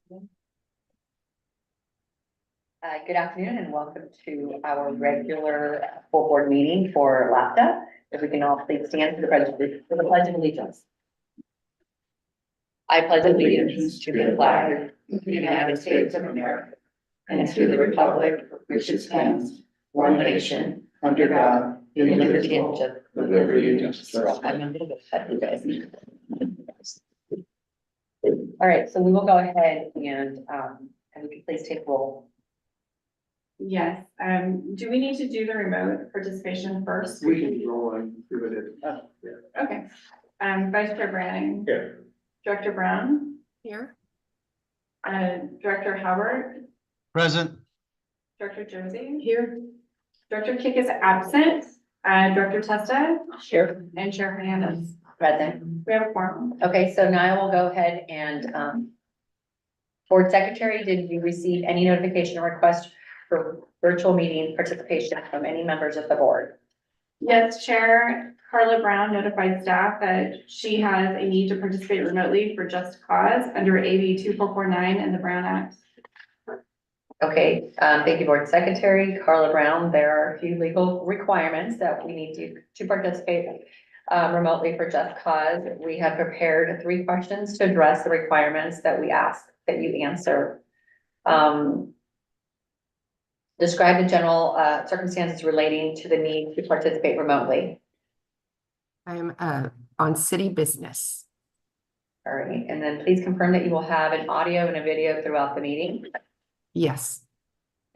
Good afternoon and welcome to our regular full board meeting for LAVTA. If we can all please stand for the pledge of allegiance. I pledge allegiance to the flag of the United States of America and to the republic for which it stands, one nation, under God, indivisible, with liberty and justice for all. I'm a little bit ahead of you guys. All right, so we will go ahead and we can please take roll. Yes, do we need to do the remote participation first? We can roll and do it. Okay, Vice Chair Branning. Here. Director Brown. Here. Director Howard. Present. Director Josie. Here. Director Kick is absent. Director Testa. Here. And Chair Hernandez. Present. We have a quorum. Okay, so now I will go ahead and Board Secretary, did you receive any notification or request for virtual meeting participation from any members of the board? Yes, Chair Carla Brown notified staff that she has a need to participate remotely for just cause under AB 2449 and the Brown Act. Okay, thank you, Board Secretary Carla Brown. There are a few legal requirements that we need to participate remotely for just cause. We have prepared 3 questions to address the requirements that we ask that you answer. Describe the general circumstances relating to the need to participate remotely. I'm on city business. All right, and then please confirm that you will have an audio and a video throughout the meeting. Yes.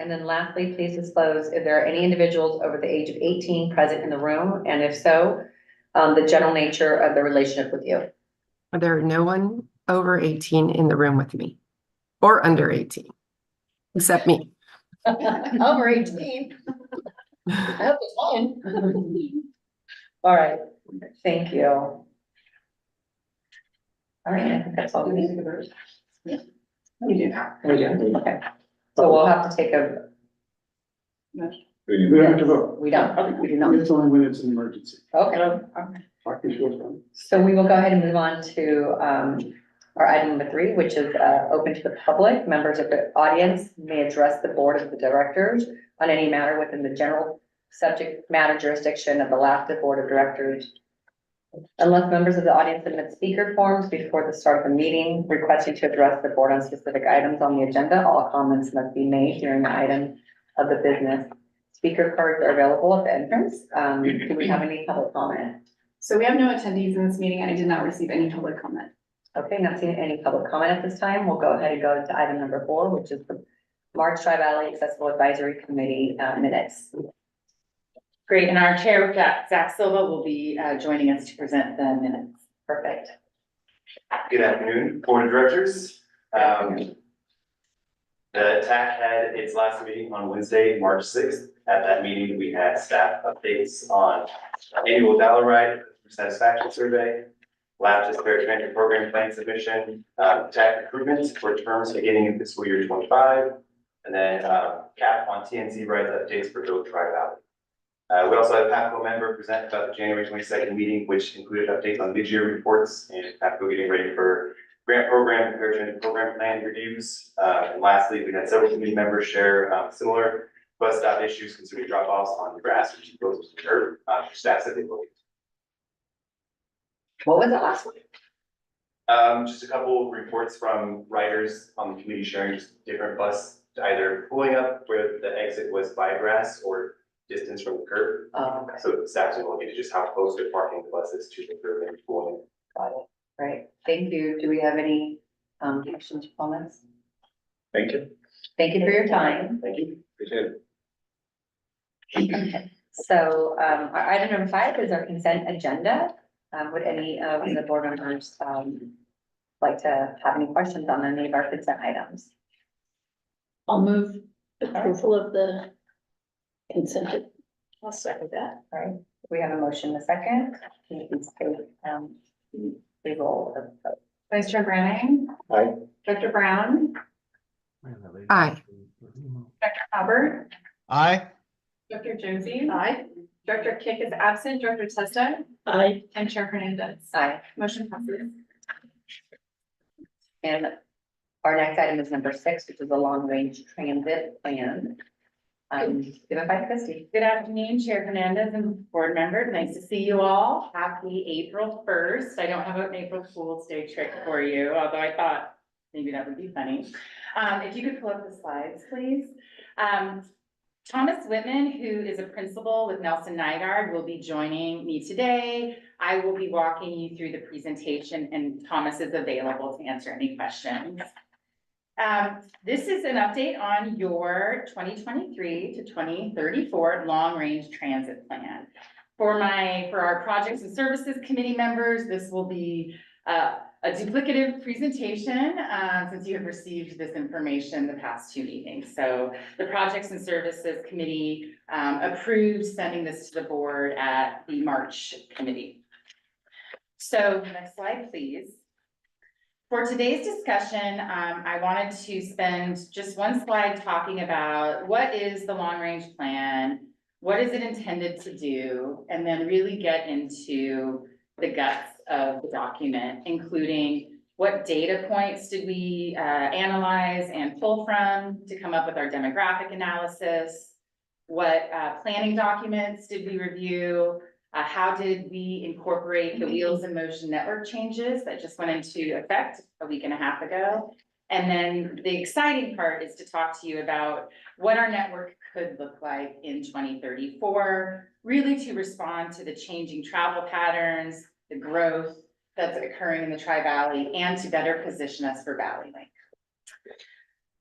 And then lastly, please disclose if there are any individuals over the age of 18 present in the room, and if so, the general nature of the relationship with you. There are no one over 18 in the room with me or under 18, except me. Over 18. I hope it's fine. All right, thank you. All right, I think that's all we need. We do. Okay, so we'll have to take a, We don't have to vote. we don't, we do not. It's only when it's an emergency. Okay, so we will go ahead and move on to our item number 3, which is open to the public. Members of the audience may address the board of the directors on any matter within the general subject matter jurisdiction of the LAVTA board of directors. Unless members of the audience submit speaker forms before the start of the meeting requesting to address the board on specific items on the agenda, all comments must be made during the item of the business. Speaker cards are available at the entrance. Do we have any public comment? So we have no attendees in this meeting. I did not receive any public comment. Okay, not seeing any public comment at this time. We'll go ahead and go to item number 4, which is the March Tri-Valley Accessible Advisory Committee minutes. Great, and our chair, Zach Silva, will be joining us to present the minutes. Perfect. Good afternoon, Board of Directors. The TAC had its last meeting on Wednesday, March 6th. At that meeting, we had staff updates on annual dollar ride satisfaction survey, LAVTA's fair transit program plan submission, TAC improvements for terms beginning in fiscal year 25, and then cap on TNC rides updates for Go Tri-Valley. We also had a PAPCO member present about the January 22nd meeting, which included updates on mid-year reports and PAPCO getting ready for grant program and fair transit program plan reviews. And lastly, we had several committee members share similar bus stop issues concerning drop-offs on grass, which goes to the curb, for staff that they look. What was the last one? Just a couple of reports from riders on the committee sharing just different bus, either pulling up where the exit was by grass or distance from the curb. Okay, So staff's looking at just how close they're parking the buses to the curb and pulling. got it. Right. Thank you. Do we have any questions or comments? Thank you. Thank you for your time. Thank you. Appreciate it. Okay. So our item number 5 is our consent agenda. Would any of the board members like to have any questions on any of our consent items? I'll move approval of the consent. I'll second that. All right, we have a motion, a second. Can you please take the roll of the vote? Vice Chair Branning. Aye. Director Brown. Aye. Director Howard. Aye. Director Josie. Aye. Director Kick is absent. Director Testa. Aye. And Chair Hernandez. Aye. Motion passes. And Our next item is number 6, which is the long-range transit plan. Given by Christie. Good afternoon, Chair Hernandez and board members. Nice to see you all. Happy April 1st. I don't have an April Fool's Day trick for you, although I thought maybe that would be funny. If you could pull up the slides, please. Thomas Whitman, who is a principal with Nelson Nygaard, will be joining me today. I will be walking you through the presentation, and Thomas is available to answer any questions. This is an update on your 2023 to 2034 long-range transit plan. For our projects and services committee members, this will be a duplicative presentation since you have received this information the past 2 meetings. So the projects and services committee approved sending this to the board at the March committee. So next slide, please. For today's discussion, I wanted to spend just one slide talking about what is the long-range plan, what is it intended to do, and then really get into the guts of the document, including what data points did we analyze and pull from to come up with our demographic analysis, what planning documents did we review, how did we incorporate the Wheels in Motion network changes that just went into effect a week and a half ago? And then the exciting part is to talk to you about what our network could look like in 2034, really to respond to the changing travel patterns, the growth that's occurring in the Tri-Valley, and to better position us for Valley Link.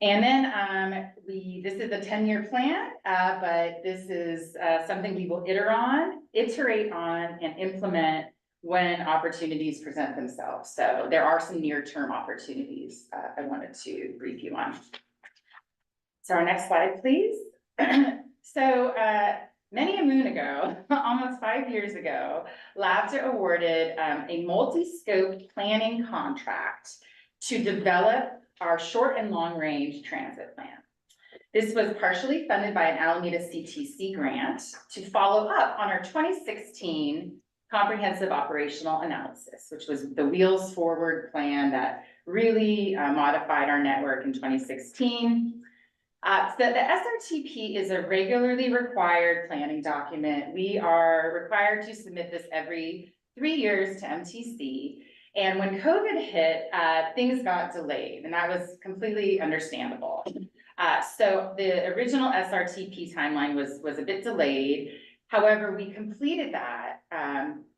And then this is a 10-year plan, but this is something we will iterate on and implement when opportunities present themselves. So there are some near-term opportunities I wanted to brief you on. So our next slide, please. So many a moon ago, almost 5 years ago, LAVTA awarded a multi-scope planning contract to develop our short and long range transit plan. This was partially funded by an Alameda CTC grant to follow up on our 2016 comprehensive operational analysis, which was the Wheels Forward plan that really modified our network in 2016. So the SRTP is a regularly required planning document. We are required to submit this every 3 years to MTC. And when COVID hit, things got delayed, and that was completely understandable. So the original SRTP timeline was a bit delayed. However, we completed that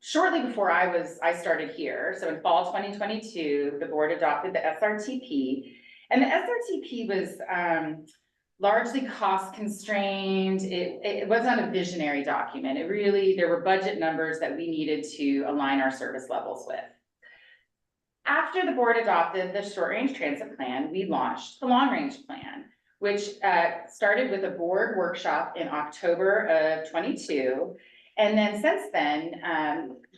shortly before I started here. So in fall 2022, the board adopted the SRTP, and the SRTP was largely cost constrained. It wasn't a visionary document. There were budget numbers that we needed to align our service levels with. After the board adopted the short range transit plan, we launched the long range plan, which started with a board workshop in October of 22. And then since then,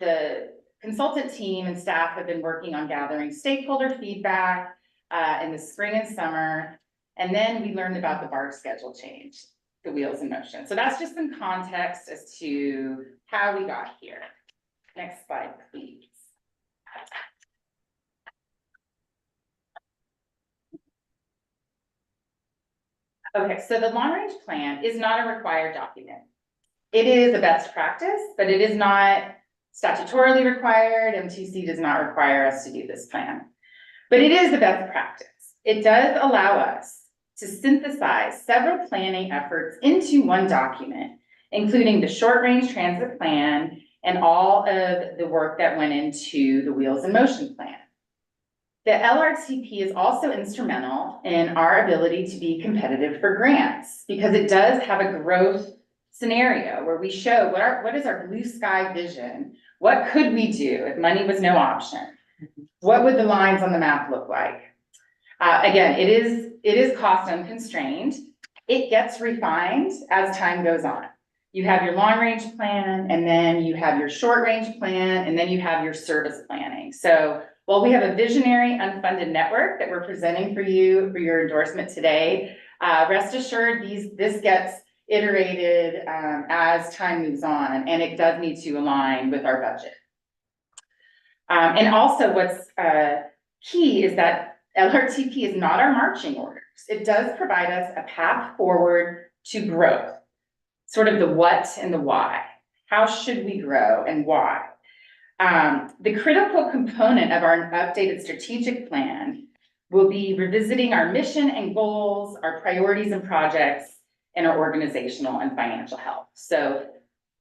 the consultant team and staff have been working on gathering stakeholder feedback in the spring and summer. And then we learned about the BART schedule change, the Wheels in Motion. So that's just some context as to how we got here. Next slide, please. Okay, so the long range plan is not a required document. It is a best practice, but it is not statutorily required. MTC does not require us to do this plan, but it is a best practice. It does allow us to synthesize several planning efforts into one document, including the short range transit plan and all of the work that went into the Wheels in Motion plan. The LRTP is also instrumental in our ability to be competitive for grants because it does have a growth scenario where we show what is our blue sky vision? What could we do if money was no option? What would the lines on the map look like? Again, it is cost unconstrained. It gets refined as time goes on. You have your long range plan, and then you have your short range plan, and then you have your service planning. So while we have a visionary unfunded network that we're presenting for you for your endorsement today, rest assured this gets iterated as time moves on, and it does need to align with our budget. And also what's key is that LRTP is not our marching orders. It does provide us a path forward to growth, sort of the what and the why. How should we grow and why? The critical component of our updated strategic plan will be revisiting our mission and goals, our priorities and projects, and our organizational and financial health. So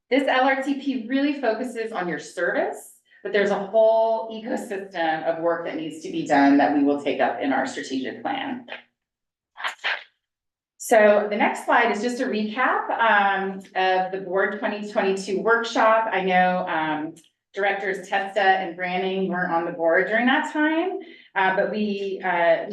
this LRTP really focuses on your service, but there's a whole ecosystem of work that needs to be done that we will take up in our strategic plan. So the next slide is just a recap of the board 2022 workshop. I know directors Testa and Branning weren't on the board during that time, but we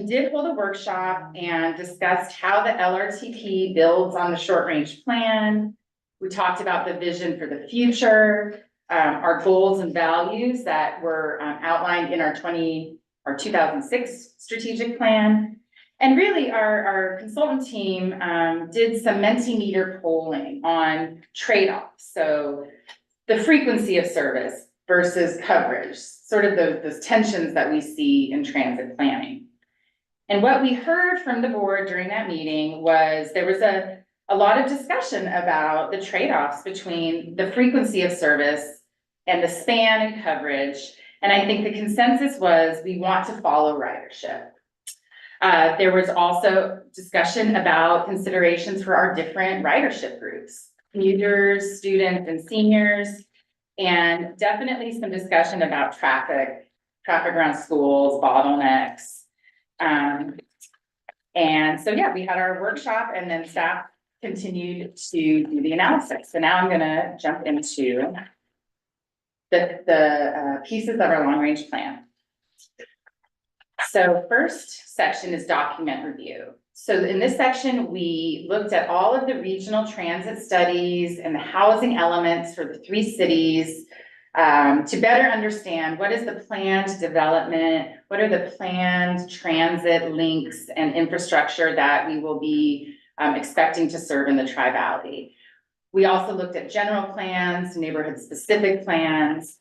did hold a workshop and discussed how the LRTP builds on the short range plan. We talked about the vision for the future, our goals and values that were outlined in our 2006 strategic plan. And really our consultant team did some Mentimeter polling on trade-offs. So the frequency of service versus coverage, sort of those tensions that we see in transit planning. And what we heard from the board during that meeting was there was a lot of discussion about the trade-offs between the frequency of service and the span and coverage. And I think the consensus was we want to follow ridership. There was also discussion about considerations for our different ridership groups, commuters, students, and seniors, and definitely some discussion about traffic around schools, bottlenecks. And so, yeah, we had our workshop and then staff continued to do the analysis. So now I'm gonna jump into the pieces of our long range plan. So first section is document review. So in this section, we looked at all of the regional transit studies and the housing elements for the 3 cities to better understand what is the planned development, what are the planned transit links and infrastructure that we will be expecting to serve in the Tri-Valley. We also looked at general plans, neighborhood-specific plans,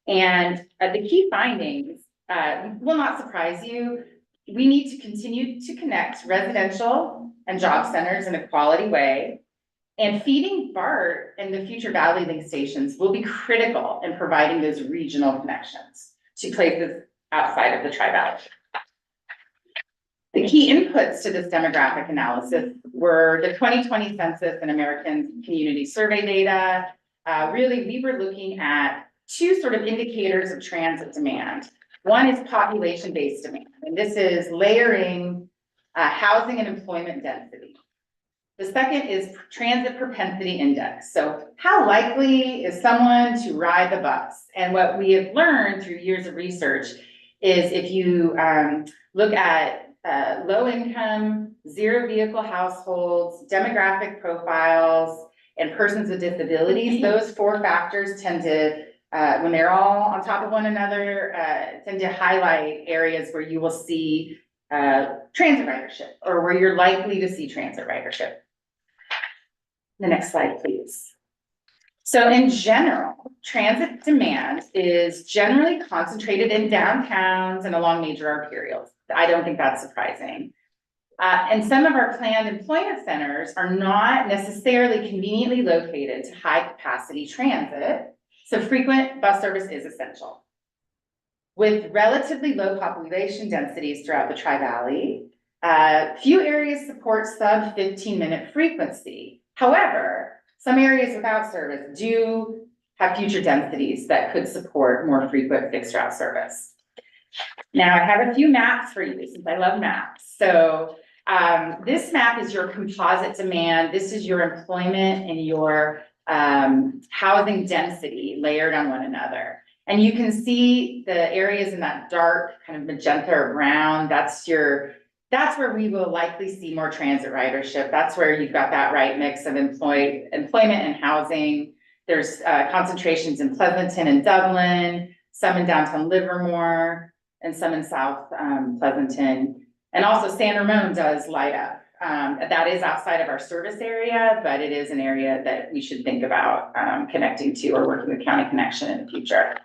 and the key findings will not surprise you. We need to continue to connect residential and job centers in a quality way, and feeding BART and the future Valley Link stations will be critical in providing those regional connections to places outside of the Tri-Valley. The key inputs to this demographic analysis were the 2020 Census and American Community Survey data. Really, we were looking at 2 sort of indicators of transit demand. One is population-based demand, and this is layering housing and employment density. The second is transit propensity index. So how likely is someone to ride the bus? And what we have learned through years of research is if you look at low income, 0 vehicle households, demographic profiles, and persons with disabilities, those 4 factors tend to, when they're all on top of one another, tend to highlight areas where you will see transit ridership or where you're likely to see transit ridership. The next slide, please. So in general, transit demand is generally concentrated in downtowns and along major arterials. I don't think that's surprising. And some of our planned employment centers are not necessarily conveniently located to high capacity transit, so frequent bus service is essential. With relatively low population densities throughout the Tri-Valley, few areas support sub 15-minute frequency. However, some areas without service do have future densities that could support more frequent fixed route service. Now I have a few maps for you since I love maps. So this map is your composite demand. This is your employment and your housing density layered on one another. And you can see the areas in that dark kind of magenta or brown, that's where we will likely see more transit ridership. That's where you've got that right mix of employment and housing. There's concentrations in Pleasanton and Dublin, some in downtown Livermore, and some in South Pleasanton. And also San Ramon does light up. That is outside of our service area, but it is an area that we should think about connecting to or working with County Connection in the future.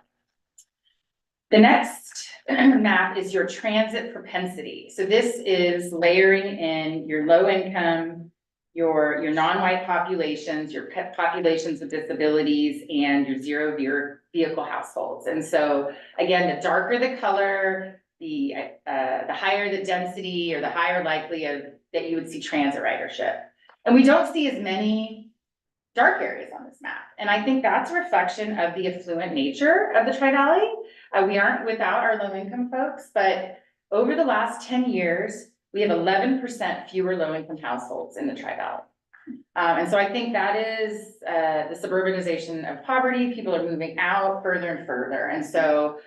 The next map is your transit propensity. So this is layering in your low income, your non-white populations, your populations with disabilities, and your zero vehicle households. And so again, the darker the color, the higher the density or the higher likelihood that you would see transit ridership. And we don't see as many dark areas on this map. And I think that's a reflection of the affluent nature of the Tri-Valley. We aren't without our low-income folks, but over the last 10 years, we have 11% fewer low-income households in the Tri-Valley. And so I think that is the suburbanization of poverty. People are moving out further and further. And so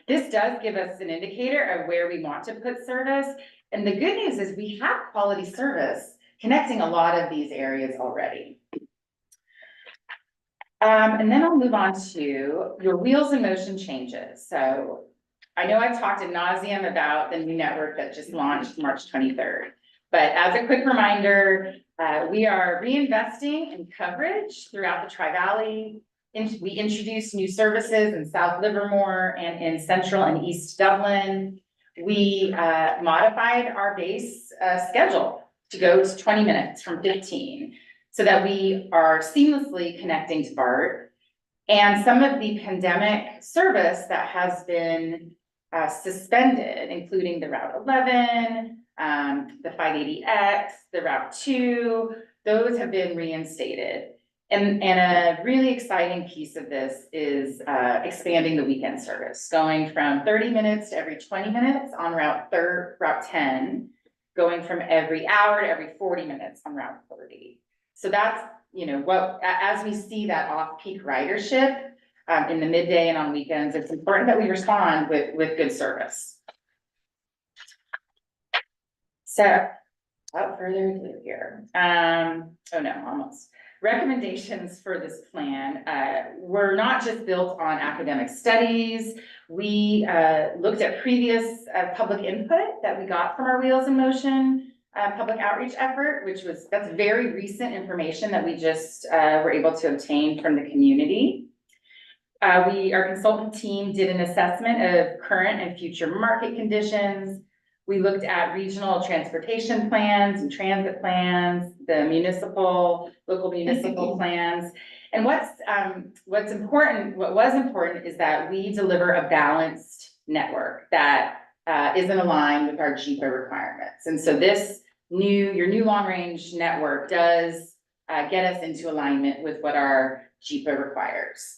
this does give us an indicator of where we want to put service. And the good news is we have quality service connecting a lot of these areas already. And then I'll move on to your wheels in motion changes. So I know I've talked ad nauseum about the new network that just launched March 23rd. But as a quick reminder, we are reinvesting in coverage throughout the Tri-Valley. We introduced new services in South Livermore and in Central and East Dublin. We modified our base schedule to go to 20 minutes from 15, so that we are seamlessly connecting to BART. And some of the pandemic service that has been suspended, including the Route 11, the 580X, the Route 2, those have been reinstated. And a really exciting piece of this is expanding the weekend service, going from 30 minutes to every 20 minutes on Route 10, going from every hour to every 40 minutes on Route 30. So that's, you know, what, as we see that off-peak ridership in the midday and on weekends, it's important that we respond with good service. So, without further ado here, oh no, almost. Recommendations for this plan were not just built on academic studies. We looked at previous public input that we got from our Wheels in Motion public outreach effort, that's very recent information that we just were able to obtain from the community. Our consultant team did an assessment of current and future market conditions. We looked at regional transportation plans and transit plans, the local municipal plans. And what was important is that we deliver a balanced network that isn't aligned with our JIPA requirements. And so your new long-range network does get us into alignment with what our JIPA requires.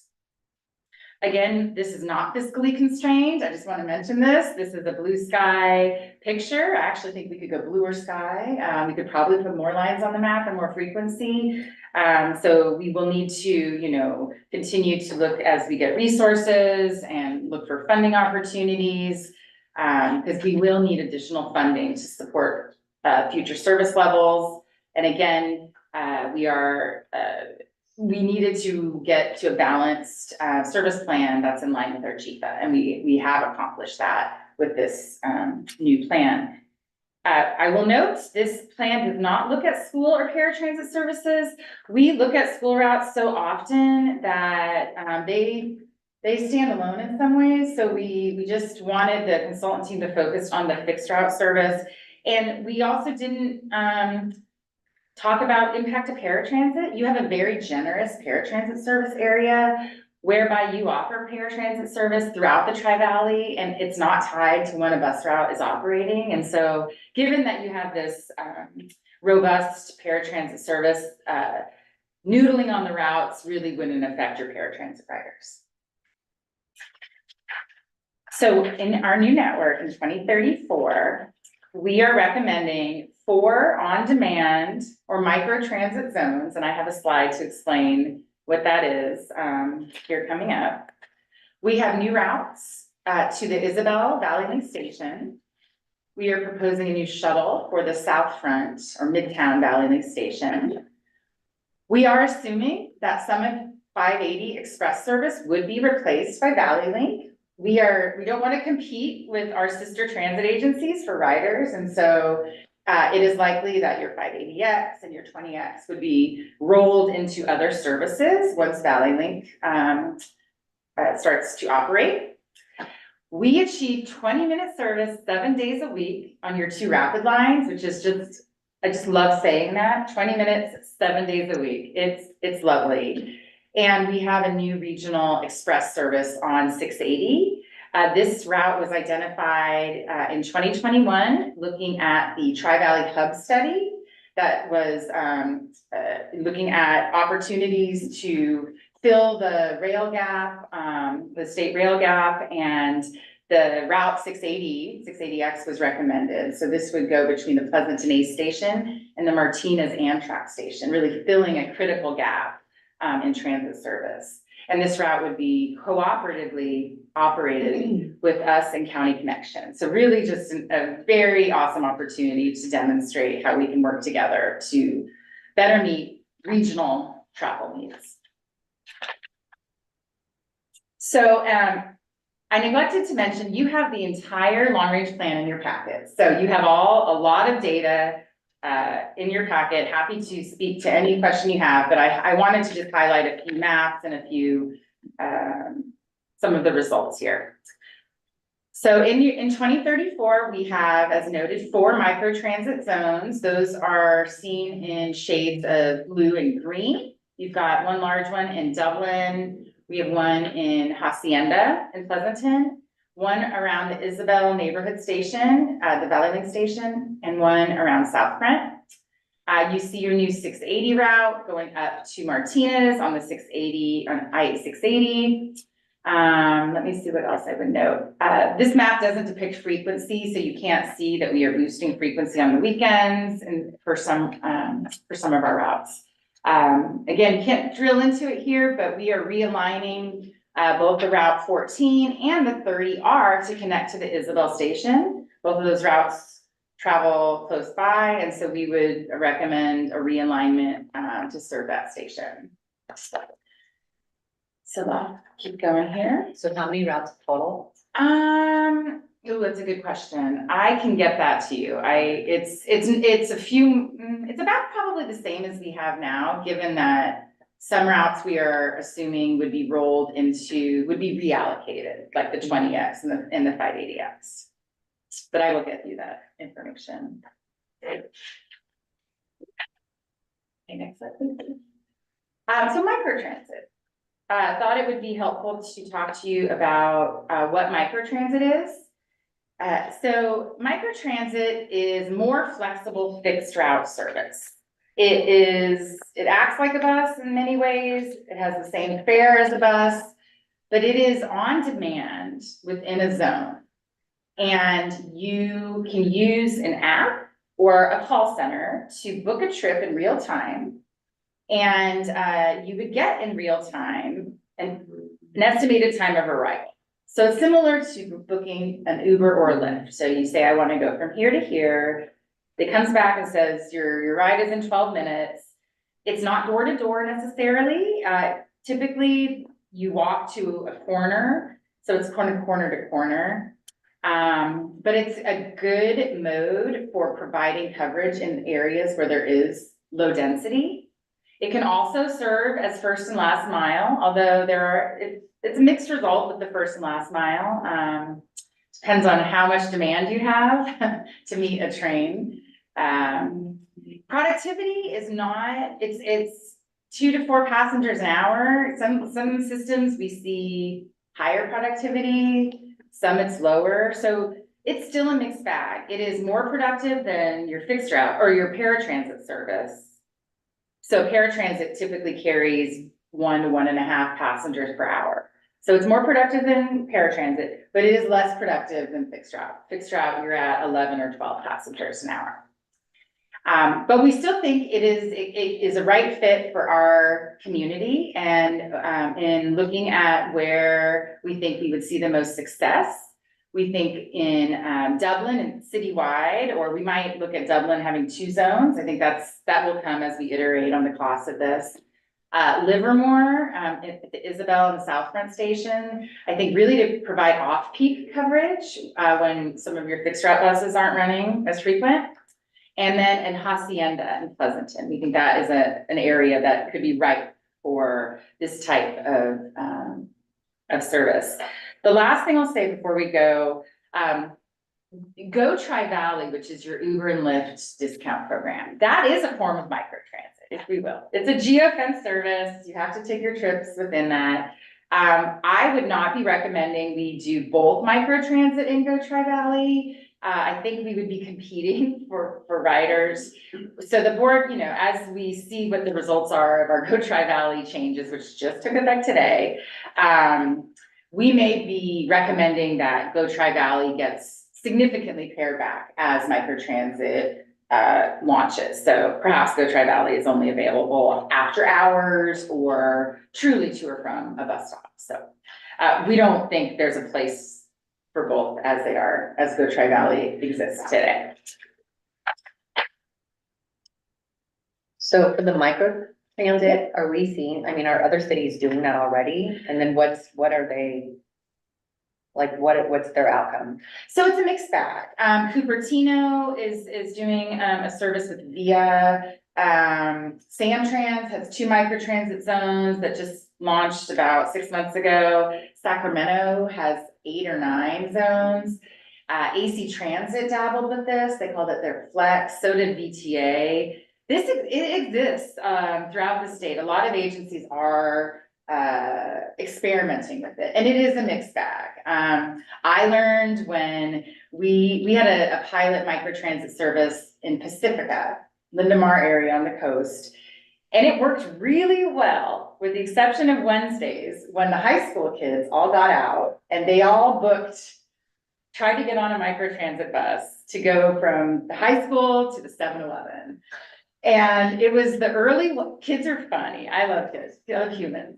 Again, this is not fiscally constrained. I just want to mention this. This is a blue sky picture. I actually think we could go bluer sky. We could probably put more lines on the map and more frequency. So we will need to, continue to look as we get resources and look for funding opportunities, because we will need additional funding to support future service levels. And again, we needed to get to a balanced service plan that's in line with our JIPA, and we have accomplished that with this new plan. I will note, this plan does not look at school or paratransit services. We look at school routes so often that they stand alone in some ways. So we just wanted the consultant team to focus on the fixed route service. And we also didn't talk about impact to paratransit. You have a very generous paratransit service area whereby you offer paratransit service throughout the Tri-Valley, and it's not tied to when a bus route is operating. And so given that you have this robust paratransit service, noodling on the routes really wouldn't affect your paratransit riders. So in our new network in 2034, we are recommending 4 on-demand or micro-transit zones, and I have a slide to explain what that is here coming up. We have new routes to the Isabel Valley Link Station. We are proposing a new shuttle for the South Front or Midtown Valley Link Station. We are assuming that some of 580 Express service would be replaced by Valley Link. We don't want to compete with our sister transit agencies for riders, and so it is likely that your 580X and your 20X would be rolled into other services once Valley Link starts to operate. We achieved 20-minute service 7 days a week on your 2 rapid lines, which is just, I just love saying that, 20 minutes, 7 days a week. It's lovely. And we have a new regional express service on 680. This route was identified in 2021, looking at the Tri-Valley Hub study that was looking at opportunities to fill the rail gap, the state rail gap, and the route 680X was recommended. So this would go between the Pleasanton Ace Station and the Martinez Amtrak Station, really filling a critical gap in transit service. And this route would be cooperatively operated with us and County Connection. So really just a very awesome opportunity to demonstrate how we can work together to better meet regional travel needs. So I neglected to mention, you have the entire long-range plan in your packet. So you have a lot of data in your packet. Happy to speak to any question you have, but I wanted to just highlight a few maps and a few, some of the results here. So in 2034, we have, as noted, 4 microtransit zones. Those are seen in shades of blue and green. You've got one large one in Dublin. We have one in Hacienda in Pleasanton, one around the Isabel neighborhood station, the Valley Link station, and one around South Front. You see your new 680 route going up to Martinez on the 680, on I-680. Let me see what else I would note. This map doesn't depict frequency, so you can't see that we are boosting frequency on the weekends and for some of our routes. Again, can't drill into it here, but we are realigning both the Route 14 and the 30R to connect to the Isabel station. Both of those routes travel close by, and so we would recommend a realignment to serve that station. So I'll keep going here. So how many routes total? Oh, that's a good question. I can get that to you. It's a few, it's about probably the same as we have now, given that some routes we are assuming would be reallocated, like the 20X and the 580X. But I will get you that information. Okay, next slide, please. So microtransit. Thought it would be helpful to talk to you about what microtransit is. So microtransit is more flexible fixed route service. It acts like a bus in many ways. It has the same fare as a bus, but it is on demand within a zone. And you can use an app or a call center to book a trip in real time. And you would get in real time an estimated time of arrival. So it's similar to booking an Uber or a Lyft. So you say, I want to go from here to here. It comes back and says, your ride is in 12 minutes. It's not door to door necessarily. Typically, you walk to a corner. So it's corner to corner. But it's a good mode for providing coverage in areas where there is low density. It can also serve as first and last mile, although it's a mixed result with the first and last mile. Depends on how much demand you have to meet a train. Productivity is not, it's 2 to 4 passengers an hour. Some systems we see higher productivity, some it's lower. So it's still a mixed bag. It is more productive than your fixed route or your paratransit service. So paratransit typically carries 1 to 1.5 passengers per hour. So it's more productive than paratransit, but it is less productive than fixed route. Fixed route, you're at 11 or 12 passengers an hour. But we still think it is a right fit for our community, and in looking at where we think we would see the most success, we think in Dublin and citywide, or we might look at Dublin having 2 zones. I think that will come as we iterate on the cost of this. Livermore, at the Isabel and the South Front Station, I think really to provide off-peak coverage when some of your fixed route buses aren't running as frequent. And then in Hacienda and Pleasanton, we think that is an area that could be ripe for this type of service. The last thing I'll say before we go, Go Tri-Valley, which is your Uber and Lyft discount program, that is a form of microtransit, if we will. It's a geofence service. You have to take your trips within that. I would not be recommending we do both microtransit and Go Tri-Valley. I think we would be competing for riders. So the board, as we see what the results are of our Go Tri-Valley changes, which just took effect today, we may be recommending that Go Tri-Valley gets significantly pared back as microtransit launches. So perhaps Go Tri-Valley is only available after hours or truly to or from a bus stop. So we don't think there's a place for both as Go Tri-Valley exists today. So for the micro transit, are we seeing, are other cities doing that already? And then what are they, like, what's their outcome? So it's a mixed bag. Cupertino is doing a service with VIA. Samtrans has 2 microtransit zones that just launched about 6 months ago. Sacramento has 8 or 9 zones. AC Transit dabbled with this. They called it their Flex. So did VTA. It exists throughout the state. A lot of agencies are experimenting with it, and it is a mixed bag. I learned when we had a pilot microtransit service in Pacifica, Lindemar area on the coast, and it worked really well, with the exception of Wednesdays when the high school kids all got out and they all tried to get on a microtransit bus to go from the high school to the 7-Eleven. And it was kids are funny. I love kids, I love humans.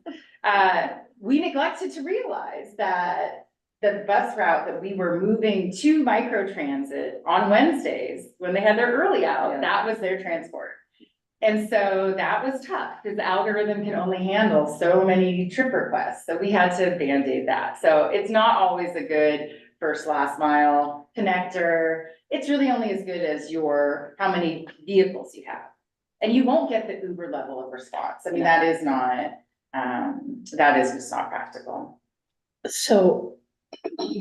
We neglected to realize that the bus route that we were moving to microtransit on Wednesdays, when they had their early out, that was their transport. And so that was tough because the algorithm can only handle so many trip requests. So we had to Band-Aid that. So it's not always a good first last mile connector. It's really only as good as how many vehicles you have. And you won't get the Uber level of response. That is just not practical. So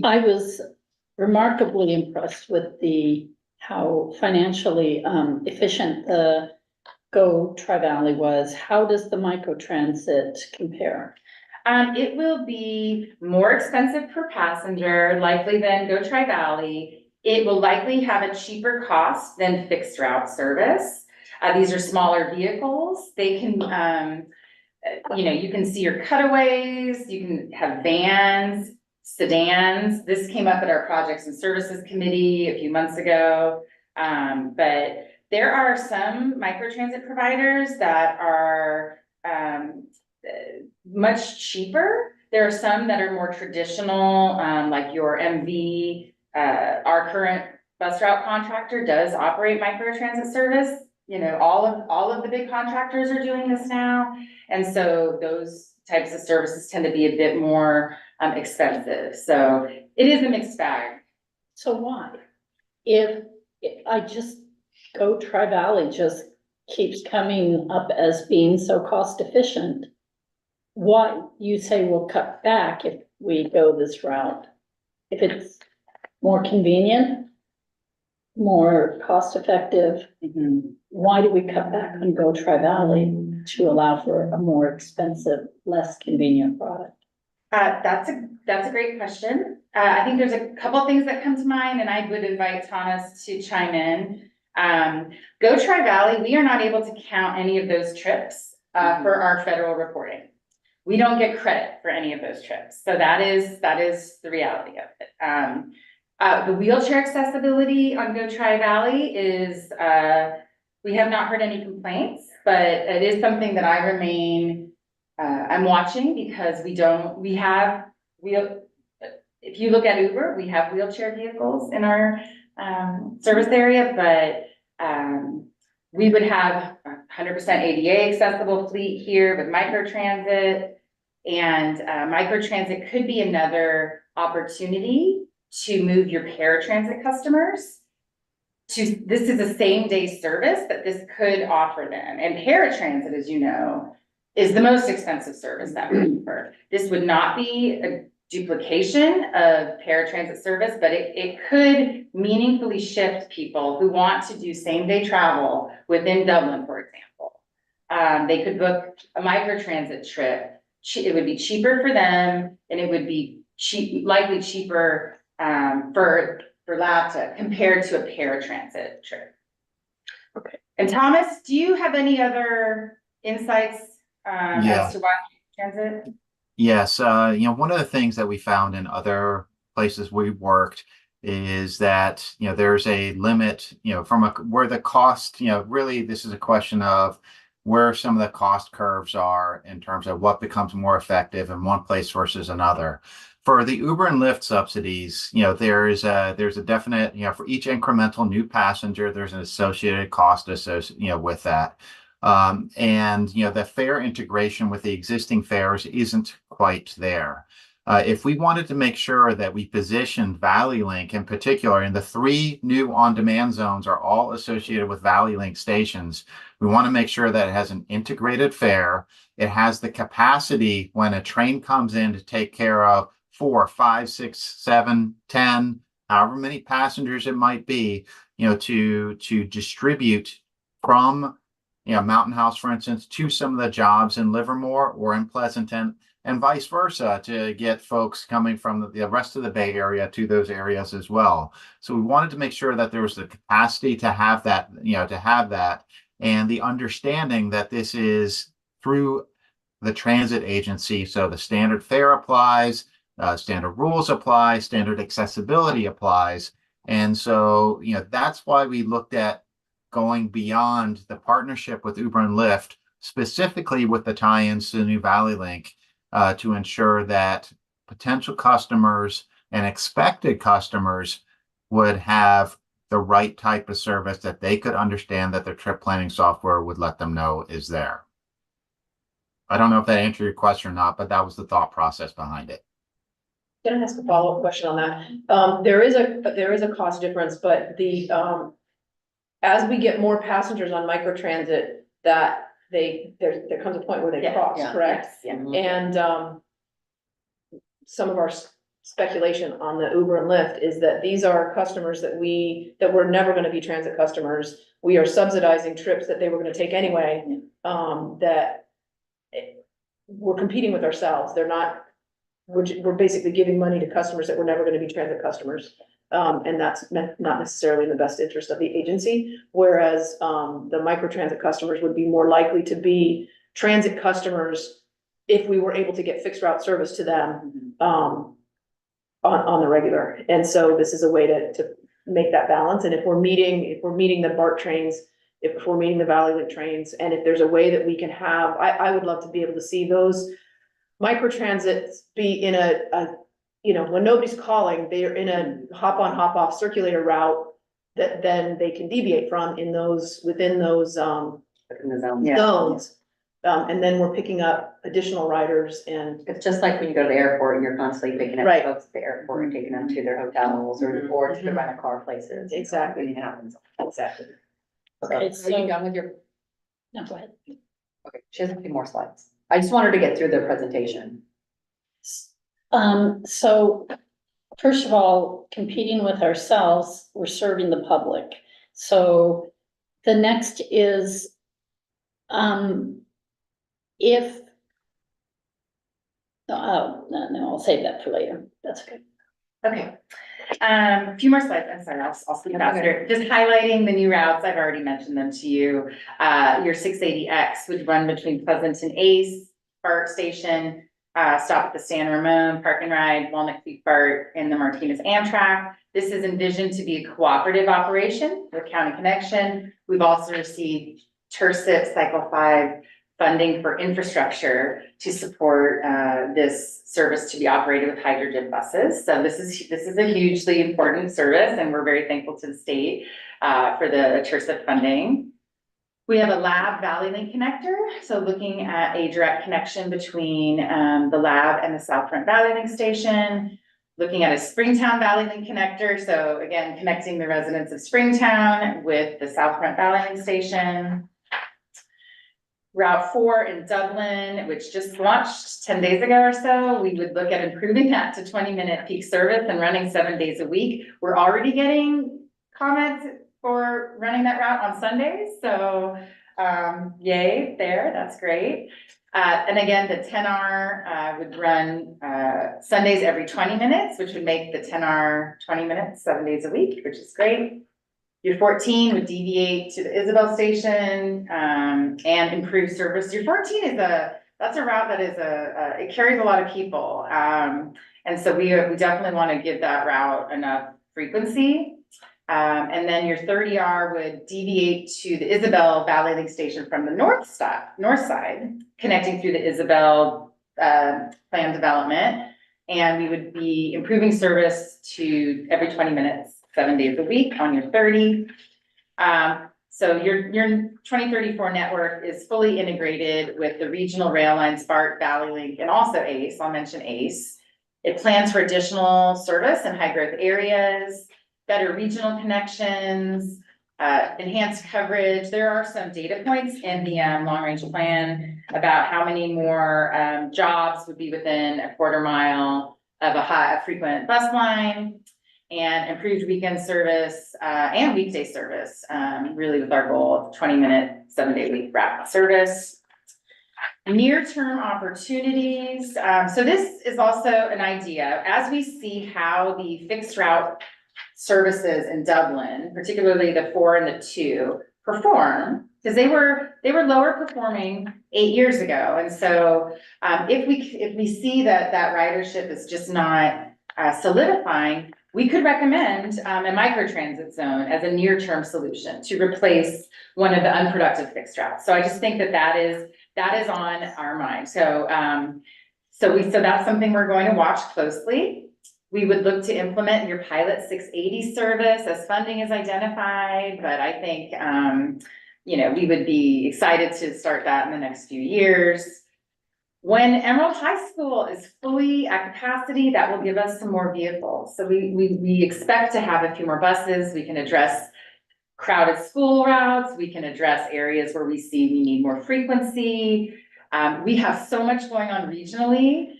I was remarkably impressed with how financially efficient the Go Tri-Valley was. How does the microtransit compare? It will be more expensive per passenger, likely than Go Tri-Valley. It will likely have a cheaper cost than fixed route service. These are smaller vehicles. They can, you can see your cutaways, you can have vans, sedans. This came up at our Projects and Services Committee a few months ago. But there are some microtransit providers that are much cheaper. There are some that are more traditional, like your MV. Our current bus route contractor does operate microtransit service. All of the big contractors are doing this now. And so those types of services tend to be a bit more expensive. So it is a mixed bag. So why? If Go Tri-Valley just keeps coming up as being so cost efficient, why you say we'll cut back if we go this route? If it's more convenient, more cost effective, why do we cut back on Go Tri-Valley to allow for a more expensive, less convenient product? That's a great question. I think there's a couple of things that come to mind, and I would invite Thomas to chime in. Go Tri-Valley, we are not able to count any of those trips for our federal reporting. We don't get credit for any of those trips. So that is the reality of it. The wheelchair accessibility on Go Tri-Valley is, we have not heard any complaints, but it is something that I'm watching because if you look at Uber, we have wheelchair vehicles in our service area, but we would have 100% ADA accessible fleet here with microtransit, and microtransit could be another opportunity to move your paratransit customers this is a same day service that this could offer them. And paratransit, as you know, is the most expensive service that we offer. This would not be a duplication of paratransit service, but it could meaningfully shift people who want to do same-day travel within Dublin, for example. They could book a microtransit trip. It would be cheaper for them, and it would be likely cheaper for LAVTA compared to a paratransit trip. Okay. And Thomas, do you have any other insights Yeah. as to why transit? Yes, one of the things that we found in other places we worked is that, there's a limit, from where the cost, really this is a question of where some of the cost curves are in terms of what becomes more effective in one place versus another. For the Uber and Lyft subsidies, there's a definite, for each incremental new passenger, there's an associated cost associated, with that. The fare integration with the existing fares isn't quite there. If we wanted to make sure that we positioned ValleyLink in particular, and the 3 new on-demand zones are all associated with ValleyLink stations, we want to make sure that it has an integrated fare. It has the capacity when a train comes in to take care of 4, 5, 6, 7, 10, however many passengers it might be, to distribute from Mountain House, for instance, to some of the jobs in Livermore or in Pleasanton, and vice versa, to get folks coming from the rest of the Bay Area to those areas as well. So we wanted to make sure that there was the capacity to have that, and the understanding that this is through the transit agency. So the standard fare applies, standard rules apply, standard accessibility applies. And so, that's why we looked at going beyond the partnership with Uber and Lyft, specifically with the tie-ins to the new ValleyLink, to ensure that potential customers and expected customers would have the right type of service that they could understand that their trip planning software would let them know is there. I don't know if that answered your question or not, but that was the thought process behind it. Can I ask a follow-up question on that? There is a cost difference, but as we get more passengers on microtransit, that there comes a point where they cross, correct? Yes, yeah. And some of our speculation on the Uber and Lyft is that these are customers that we're never gonna be transit customers. We are subsidizing trips that they were gonna take anyway, we're competing with ourselves. We're basically giving money to customers that were never gonna be transit customers. And that's not necessarily in the best interest of the agency, whereas the microtransit customers would be more likely to be transit customers if we were able to get fixed route service to them on the regular. And so this is a way to make that balance. And if we're meeting the BART trains, if we're meeting the ValleyLink trains, and if there's a way that we can have, I would love to be able to see those microtransits be in when nobody's calling, they're in a hop on, hop off circulator route that then they can deviate from within those zones. And then we're picking up additional riders and. It's just like when you go to the airport and you're constantly picking up Right. folks at the airport and taking them to their hotels or to the rental car places. Exactly. It happens. Exactly. So, Okay, are so- you done with your, No, go ahead. okay, she has a few more slides. I just wanted to get through their presentation. So first of all, competing with ourselves, we're serving the public. So the next is, if, no, I'll save that for later. That's okay. Okay, a few more slides, I'm sorry, I'll speak faster. Just highlighting the new routes, I've already mentioned them to you. Your 680X would run between Pleasanton Ace, BART Station, stop at the San Ramon, Park and Ride, Walnut Creek BART, and the Martinez Amtrak. This is envisioned to be a cooperative operation with County Connection. We've also received TIRSIP Cycle 5 funding for infrastructure to support this service to be operated with hydrogen buses. So this is a hugely important service, and we're very thankful to the state for the TIRSIP funding. We have a Lab ValleyLink connector, so looking at a direct connection between the Lab and the South Front ValleyLink station. Looking at a Springtown ValleyLink connector, so again, connecting the residents of Springtown with the South Front ValleyLink station. Route 4 in Dublin, which just launched 10 days ago or so, we would look at improving that to 20-minute peak service and running 7 days a week. We're already getting comments for running that route on Sundays, so yay there, that's great. And again, the 10R would run Sundays every 20 minutes, which would make the 10R 20 minutes, 7 days a week, which is great. Your 14 would deviate to the Isabel station and improve service. Your 14 that's a route that is it carries a lot of people. And so we definitely want to give that route enough frequency. And then your 30R would deviate to the Isabel Valley Link station from the north side, connecting through the Isabel plan development. And we would be improving service to every 20 minutes, 7 days a week on your 30. So your 2034 network is fully integrated with the regional rail line, Spark, Valley Link, and also ACE. I'll mention ACE. It plans for additional service in high growth areas, better regional connections, enhanced coverage. There are some data points in the long range plan about how many more jobs would be within a quarter mile of a frequent bus line, and improved weekend service and weekday service, really with our goal of 20-minute, 7-day week wrap service. Near-term opportunities. So this is also an idea. As we see how the fixed route services in Dublin, particularly the 4 and the 2, perform, because they were lower performing 8 years ago. And so if we see that ridership is just not solidifying, we could recommend a microtransit zone as a near-term solution to replace one of the unproductive fixed routes. So I just think that is on our mind. So that's something we're going to watch closely. We would look to implement your pilot 680 service as funding is identified, but I think we would be excited to start that in the next few years. When Emerald High School is fully at capacity, that will give us some more vehicles. So we expect to have a few more buses. We can address crowded school routes. We can address areas where we see we need more frequency. We have so much going on regionally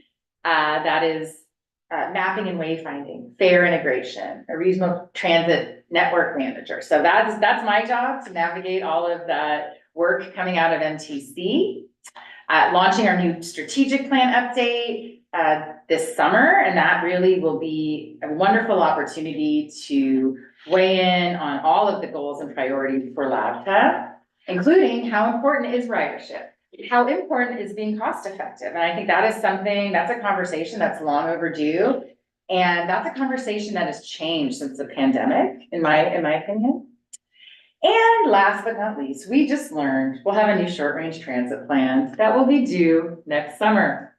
that is mapping and wayfinding, fare integration, a regional transit network manager. So that's my job, to navigate all of that work coming out of MTC. Launching our new strategic plan update this summer, and that really will be a wonderful opportunity to weigh in on all of the goals and priorities for LAVTA, including how important is ridership, how important is being cost effective. And I think that's a conversation that's long overdue, and that's a conversation that has changed since the pandemic, in my opinion. And last but not least, we just learned we'll have a new short range transit plan that will be due next summer,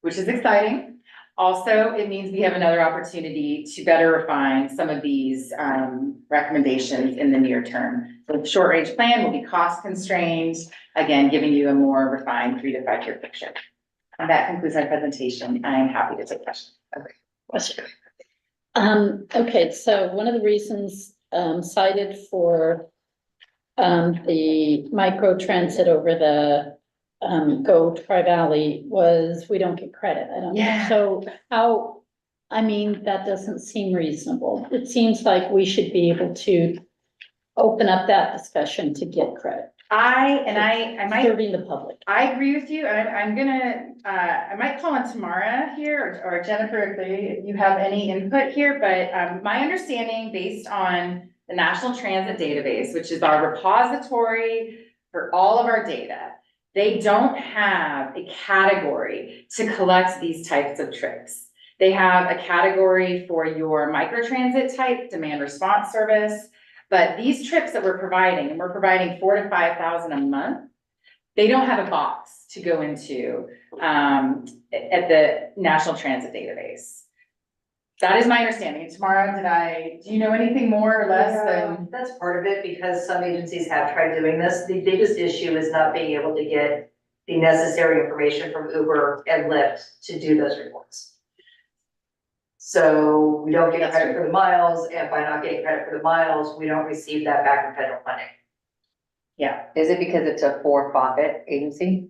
which is exciting. Also, it means we have another opportunity to better refine some of these recommendations in the near term. The short range plan will be cost constrained, again, giving you a more refined 3 to 5 year picture. And that concludes my presentation. I am happy to take questions. Okay, so one of the reasons cited for the micro transit over the Go Tri-Valley was we don't get credit. I don't know. Yeah. So that doesn't seem reasonable. It seems like we should be able to open up that discussion to get credit. I might Serving the public. I agree with you. I'm gonna, I might call on Tamara here or Jennifer if you have any input here, but my understanding based on the National Transit Database, which is our repository for all of our data, they don't have a category to collect these types of trips. They have a category for your microtransit type demand response service. But these trips that we're providing, and we're providing 4,000 to 5,000 a month, they don't have a box to go into at the National Transit Database. That is my understanding. Tamara, do you know anything more or less than? That's part of it, because some agencies have tried doing this. The biggest issue is not being able to get the necessary information from Uber and Lyft to do those reports. So we don't get credit for the miles, and by not getting credit for the miles, we don't receive that back in federal funding. Yeah, Is it because it's a for-profit agency?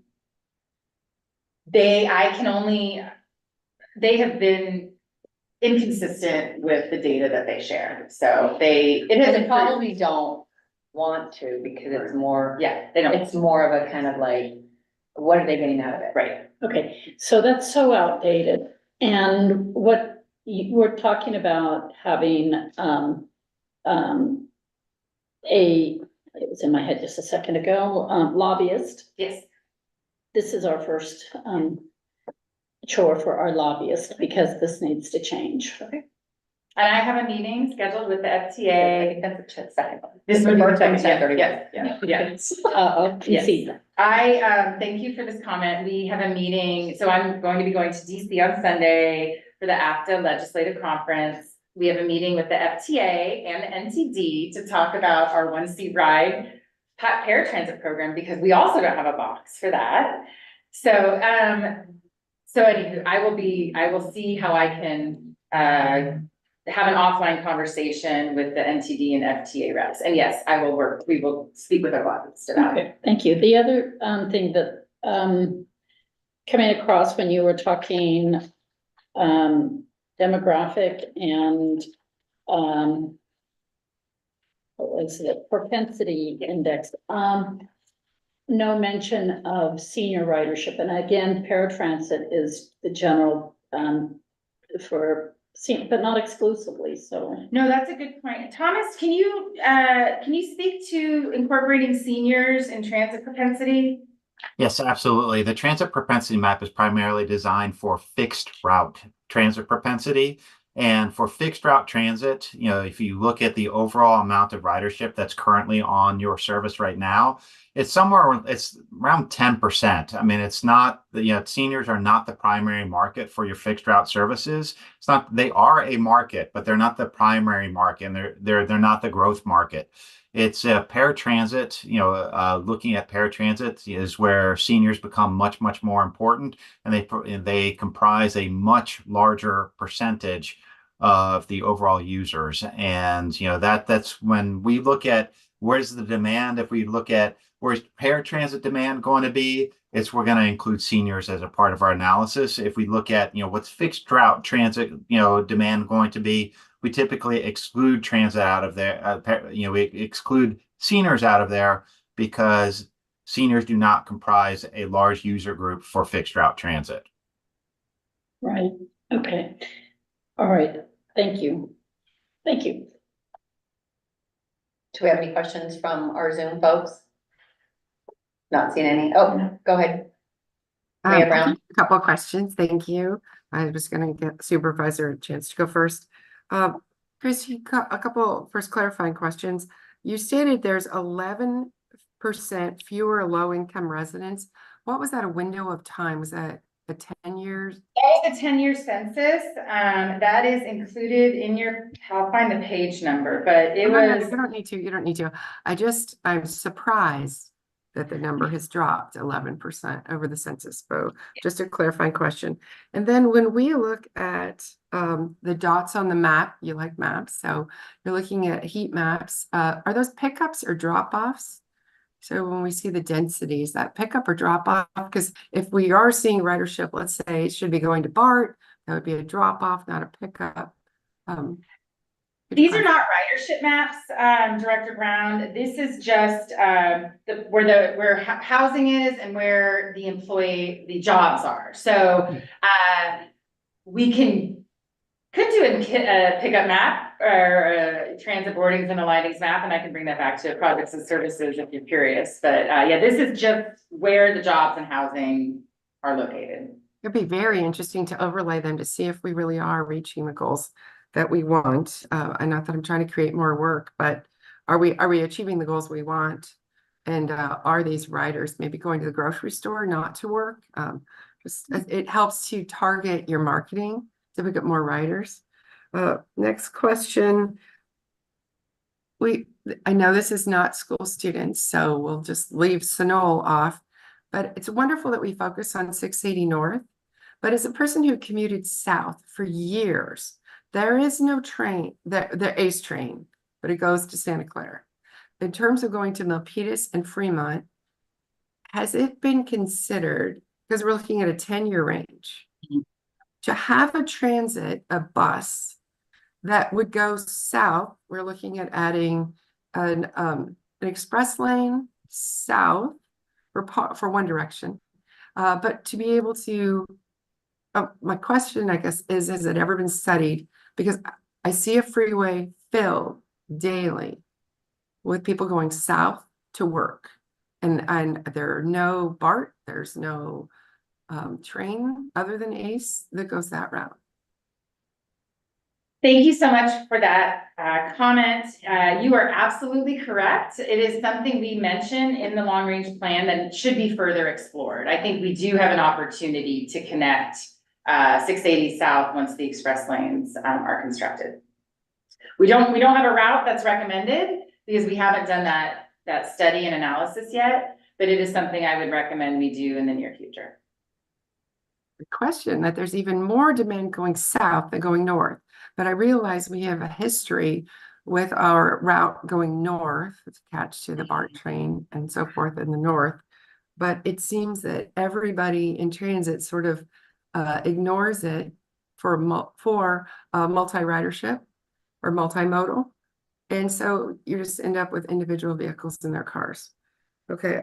they have been inconsistent with the data that they share, so it And has they probably don't want to because it's more, Yeah, they don't, it's more of a kind of like, what are they getting out of it? right. Okay, so that's so outdated. And what you were talking about having, it was in my head just a second ago, lobbyist. Yes. This is our first, chore for our lobbyist because this needs to change. And I have a meeting scheduled with the I FTA. think that's the second one. This would be March second, 10:31. 10:31. Yes. I'll concede that. Thank you for this comment. We have a meeting, so I'm going to be going to DC on Sunday for the LAVTA Legislative Conference. We have a meeting with the FTA and the NTD to talk about our 1C ride paratransit program, because we also don't have a box for that. So, anywho, I will see how I can, have an offline conversation with the NTD and FTA reps. And yes, we will speak with our lobbyists about it. Okay, thank you. The other, thing that, coming across when you were talking, demographic and, what was it, propensity index, no mention of senior ridership. And again, paratransit is the general, but not exclusively, so. No, that's a good point. Thomas, can you speak to incorporating seniors in transit propensity? Yes, absolutely. The transit propensity map is primarily designed for fixed route transit propensity. And for fixed route transit, if you look at the overall amount of ridership that's currently on your service right now, it's around 10%. I mean, it's not, seniors are not the primary market for your fixed route services. They are a market, but they're not the primary market, and they're not the growth market. It's paratransit, looking at paratransit is where seniors become much, much more important, and they comprise a much larger percentage of the overall users. And, that's when we look at where's the demand. If we look at where's paratransit demand going to be, we're going to include seniors as a part of our analysis. If we look at, what's fixed route transit, demand going to be, we typically exclude transit out of there. We exclude seniors out of there because seniors do not comprise a large user group for fixed route transit. Right, okay. All right, thank you. Thank you. Do we have any questions from our Zoom folks? Not seeing any. Oh, go ahead. Mayor Brown. A couple of questions. Thank you. I was going to get Supervisor a chance to go first. Chris, a couple first clarifying questions. You stated there's 11% fewer low-income residents. What was that a window of time? Was that a 10 years? All the 10-year census, that is included in I'll find the page number, but it was. You don't need to, you don't need to. I'm surprised that the number has dropped 11% over the census. So just a clarifying question. And then when we look at the dots on the map, you like maps, so you're looking at heat maps. Are those pickups or drop-offs? So when we see the density, is that pickup or drop-off? Because if we are seeing ridership, let's say it should be going to BART, that would be a drop-off, not a pickup. These are not ridership maps, Director Brown. This is just where housing is and where the jobs are. So we could do a pickup map or a transit boardings and alightings map, and I can bring that back to projects and services if you're curious. But yeah, this is just where the jobs and housing are located. It'd be very interesting to overlay them to see if we really are reaching the goals that we want. And not that I'm trying to create more work, but are we achieving the goals we want? And are these riders maybe going to the grocery store, not to work? It helps to target your marketing so we get more riders. Next question. I know this is not school students, so we'll just leave Sunol off, but it's wonderful that we focus on 680 North. But as a person who commuted south for years, there is no train, the ACE train, but it goes to Santa Clara. in terms of going to Milpitas and Fremont, has it been considered, because we're looking at a 10-year range, to have a bus that would go south? We're looking at adding an express lane south for one direction. But to be able to, my question, I guess, is, has it ever been studied? Because I see a freeway filled daily with people going south to work. And there are no BART, there's no train other than ACE that goes that route. Thank you so much for that comment. You are absolutely correct. It is something we mention in the long range plan that should be further explored. I think we do have an opportunity to connect 680 South once the express lanes are constructed. We don't have a route that's recommended because we haven't done that study and analysis yet, but it is something I would recommend we do in the near future. The question that there's even more demand going south than going north. But I realize we have a history with our route going north, it's attached to the BART train and so forth in the north. But it seems that everybody in transit sort of ignores it for multi-ridership or multimodal. And so you just end up with individual vehicles in their cars. Okay.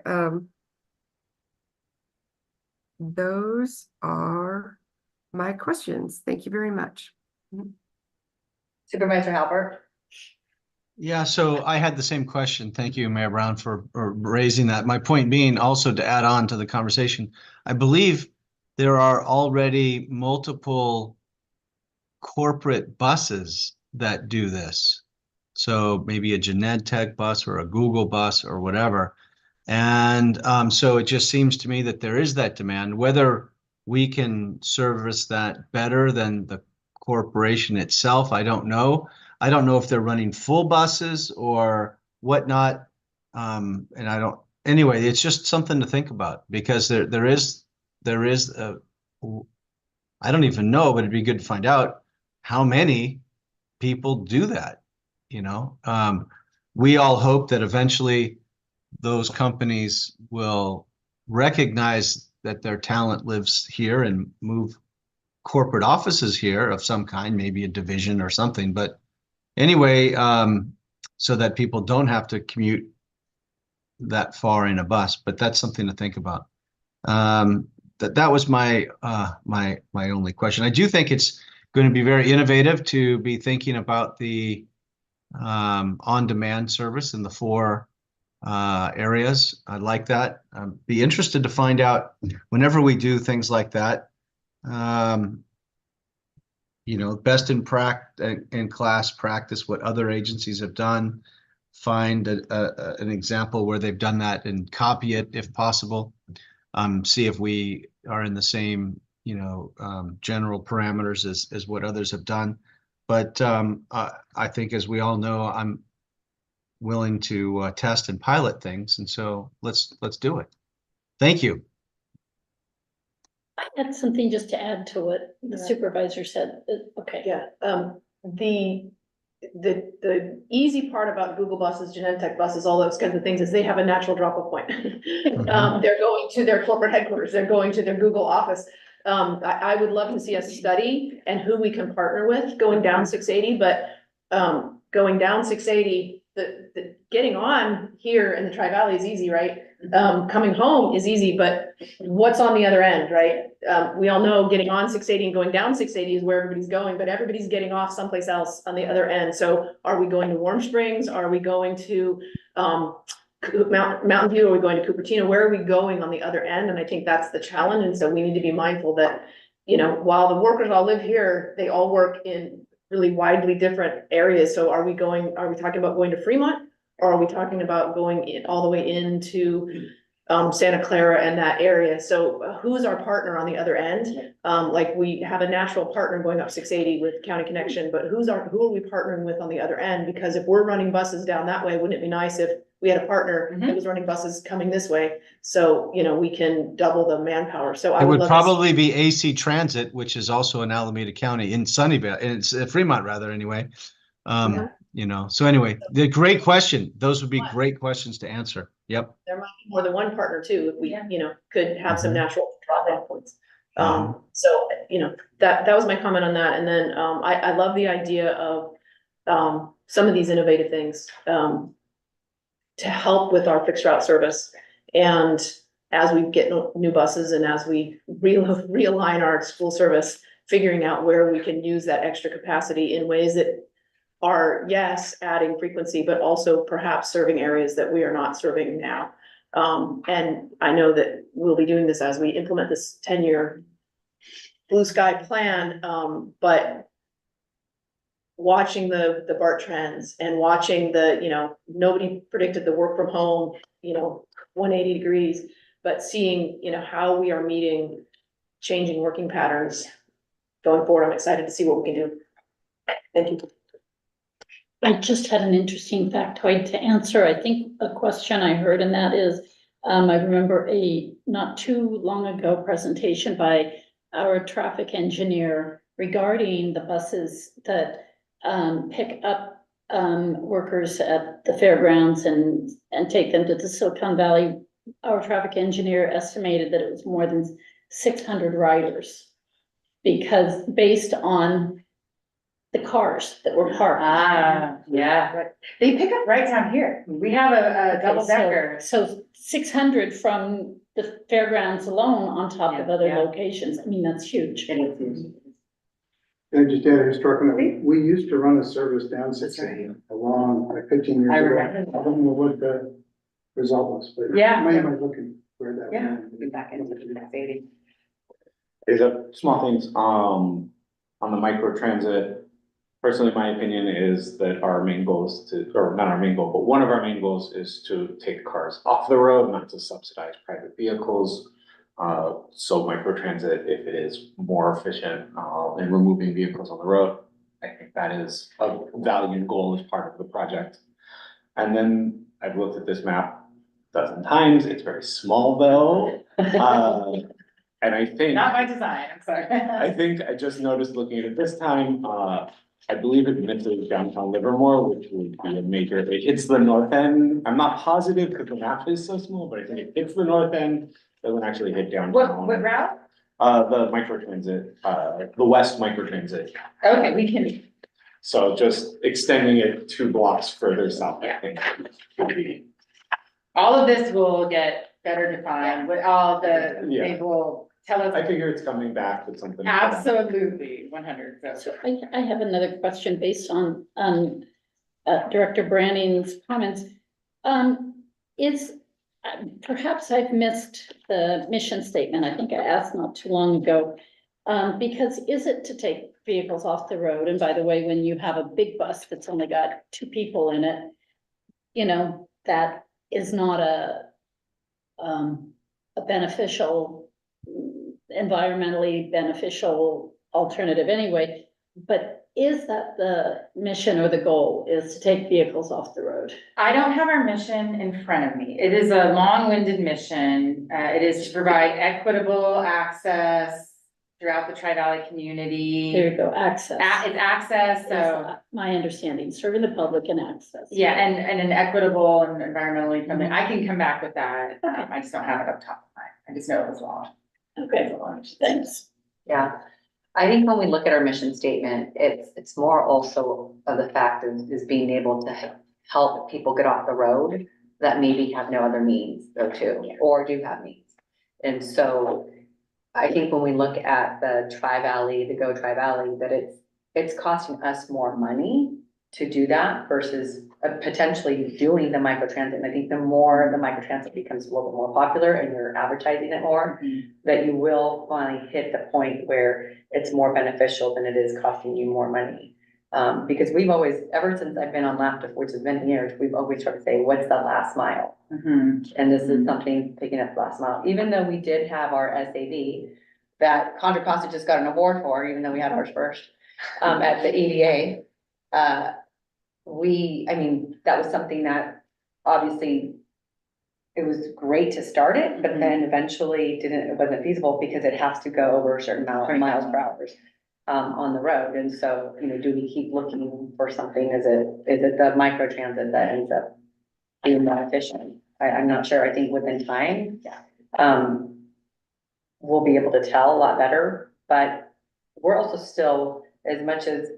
Those are my questions. Thank you very much. Supervisor Halbert? Yeah, so I had the same question. Thank you, Mayor Brown, for raising that. My point being also to add on to the conversation, I believe there are already multiple corporate buses that do this. So maybe a Genentech bus or a Google bus or whatever. And so it just seems to me that there is that demand. Whether we can service that better than the corporation itself, I don't know. I don't know if they're running full buses or whatnot. And I don't, anyway, it's just something to think about, because there is I don't even know, but it'd be good to find out how many people do that. You know, we all hope that eventually those companies will recognize that their talent lives here and move corporate offices here of some kind, maybe a division or something. But anyway, so that people don't have to commute that far in a bus, but that's something to think about. That was my only question. I do think it's going to be very innovative to be thinking about the on-demand service in the 4 areas. I like that. Be interested to find out whenever we do things like that. You know, best in class practice, what other agencies have done. Find an example where they've done that and copy it if possible. See if we are in the same, you know, general parameters as what others have done. But I think, as we all know, I'm willing to test and pilot things, and so let's do it. Thank you. I had something just to add to what the supervisor said. Okay. Yeah, the easy part about Google buses, Genentech buses, all those kinds of things is they have a natural drop-off point. They're going to their corporate headquarters, they're going to their Google office. I would love to see us study and who we can partner with going down 680, but going down 680, the getting on here in the Tri-Valley is easy, right? Coming home is easy, but what's on the other end, right? We all know getting on 680 and going down 680 is where everybody's going, but everybody's getting off someplace else on the other end. So are we going to Warm Springs? Are we going to Mountain View? Are we going to Cupertino? Where are we going on the other end? And I think that's the challenge. And so we need to be mindful that, you know, while the workers all live here, they all work in really widely different areas. So are we talking about going to Fremont? Or are we talking about going all the way into Santa Clara and that area? So who's our partner on the other end? Like, we have a natural partner going up 680 with County Connection, but who are we partnering with on the other end? Because if we're running buses down that way, wouldn't it be nice if we had a partner that was running buses coming this way? So, you know, we can double the manpower. So I would probably be AC Transit, which is also in Alameda County in Sunnyvale, and it's Fremont rather anyway. you know, so anyway, the great question. Those would be great questions to answer. Yep. There might be more than one partner too, if we, Yeah. you know, could have some Mhm. natural drop-off points. Mhm. So, you know, that was my comment on that. And then, I love the idea of, some of these innovative things, to help with our fixed route service. And as we get new buses and as we realign our school service, figuring out where we can use that extra capacity in ways that are, yes, adding frequency, but also perhaps serving areas that we are not serving now. And I know that we'll be doing this as we implement this 10-year blue sky plan, but watching the BART trends and watching the, you know, nobody predicted the work from home, you know, 180 degrees, but seeing, you know, how we are meeting changing working patterns going forward. I'm excited to see what we can do. Thank you. I just had an interesting factoid to answer. I think a question I heard, and that is, I remember a not too long ago presentation by our traffic engineer regarding the buses that pick up workers at the fairgrounds and take them to the Silicon Valley. Our traffic engineer estimated that it was more than 600 riders, because based on the cars that were parked. Ah, yeah, right. They pick up right down here. We have a double decker. So 600 from the fairgrounds alone on top of Yeah, other yeah. locations. I mean, that's huge. It is huge. And just add historically, we used to run a service down 680 along, like 15 years I ago. remember. I don't know what the result was, but. Yeah. Maybe I'm looking where that. Yeah. went. Be back into the next 80. There's a small things, on the micro transit. Personally, my opinion is that our main goal is to, or not our main goal, but one of our main goals is to take cars off the road, not to subsidize private vehicles. So micro transit, if it is more efficient, in removing vehicles on the road, I think that is a valued goal as part of the project. And then I've looked at this map a dozen times. It's very small though. And I think. Not by design, I'm sorry. I think I just noticed looking at it this time, I believe it misses downtown Livermore, which would be a major, it hits the north end. I'm not positive because the map is so small, but I think it hits the north end. Doesn't actually hit downtown. What route? The micro transit, the west micro transit. Okay, we can, So just extending it 2 blocks further south, I think would be. all of this will get better defined with all the, Yeah. they will tell us. I figure it's coming back with something. Absolutely, 100. So I have another question based on Director Branning's comments. Is, perhaps I've missed the mission statement. I think I asked not too long ago. Because is it to take vehicles off the road? And by the way, when you have a big bus that's only got 2 people in it, you know, that is not a beneficial, environmentally beneficial alternative anyway. But is that the mission or the goal, is to take vehicles off the road? I don't have our mission in front of me. It is a long-winded mission. It is to provide equitable access throughout the Tri-Valley community. There you go, access. It's access, Is, so, my understanding, serving the public and access. yeah, and an equitable and environmentally friendly. I can come back with that. I just don't have it up top of mind. I just know it was long. Okay, thanks. Yeah, I think when we look at our mission statement, it's more also of the fact is being able to help people get off the road that maybe have no other means though too, or do have means. And so I think when we look at the Tri-Valley, the Go Tri-Valley, that it's costing us more money to do that versus potentially doing the microtransit. And I think the more the microtransit becomes a little bit more popular and you're advertising it more, that you will finally hit the point where it's more beneficial than it is costing you more money. Because we've always, ever since I've been on LAVTA, which has been years, we've always tried to say, what's the last mile? And this is something picking up the last mile, even though we did have our SAV that Contra Costa just got an award for, even though we had ours first, at the EDA. I mean, that was something that obviously it was great to start it, but then eventually it wasn't feasible because it has to go over a certain amount of miles per hour. on the road. And so, do we keep looking for something? Is it the micro transit that ends up being more efficient? I'm not sure. I think within time, we'll be able to tell a lot better, but we're also still, as much as